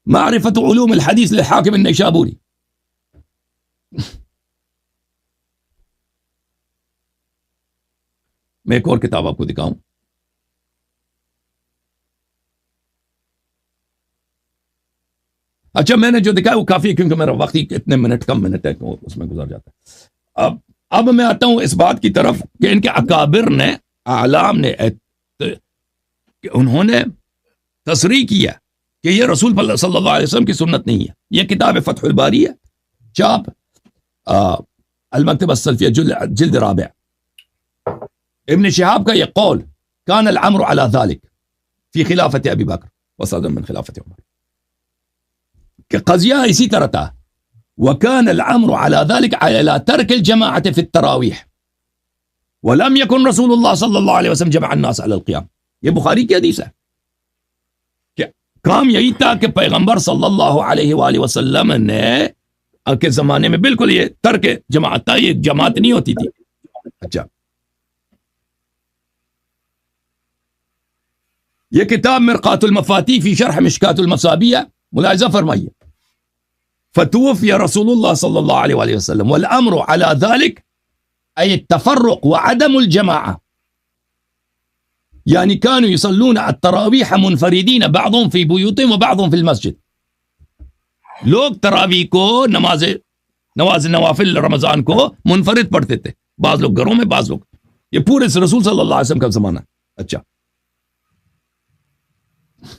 معرفت علوم الحدیث للحاکم النیشابوری. میں ایک اور کتاب آپ کو دکھاؤں. اچھا، میں نے جو دکھایا وہ کافی ہے کیونکہ میرا وقت ہی اتنے کم منٹ ہے کہ اس میں گزر جاتا ہے. اب میں آتا ہوں اس بات کی طرف کہ ان کے اکابر نے، اعلام نے، انہوں نے تصریح کیا کہ یہ رسول صلی اللہ علیہ وسلم کی سنت نہیں ہے. یہ کتاب فتح الباری ہے، چاپ المکتبہ السلفیہ جلد رابع. ابن شہاب کا یہ قول کان الامر علی ذلك فی خلافت ابی بکر وصدر من خلافت عمر، کہ قضیہ اسی طرح تھا. وكان الامر على ذلك على ترك الجماعة في التراويح ولم يكن رسول الله صلى الله عليه وسلم جمع الناس على القيام. یہ بخاری کی حدیث ہے کہ کام یہی تھا کہ پیغمبر صلی اللہ علیہ وآلہ وسلم نے کے زمانے میں بالکل یہ ترک جماعت تھا، یہ جماعت نہیں ہوتی تھی. اچھا، یہ کتاب مرقات المفاتیح فی شرح مشکات المصابیح ملاحظہ فرمائیے. فتوفی رسول اللہ صلی اللہ علیہ وآلہ وسلم والامر على ذلك ای التفرق وعدم الجماعة، یعنی كانوا يصلون التراویح منفردین بعضهم في بیوتهم وبعضهم في المسجد. لوگ تراویح کو نماز نوافل رمضان کو منفرد پڑھتے تھے، بعض لوگ گھروں میں، بعض لوگ. یہ پورے رسول صلی اللہ علیہ وسلم کا زمانہ. اچھا،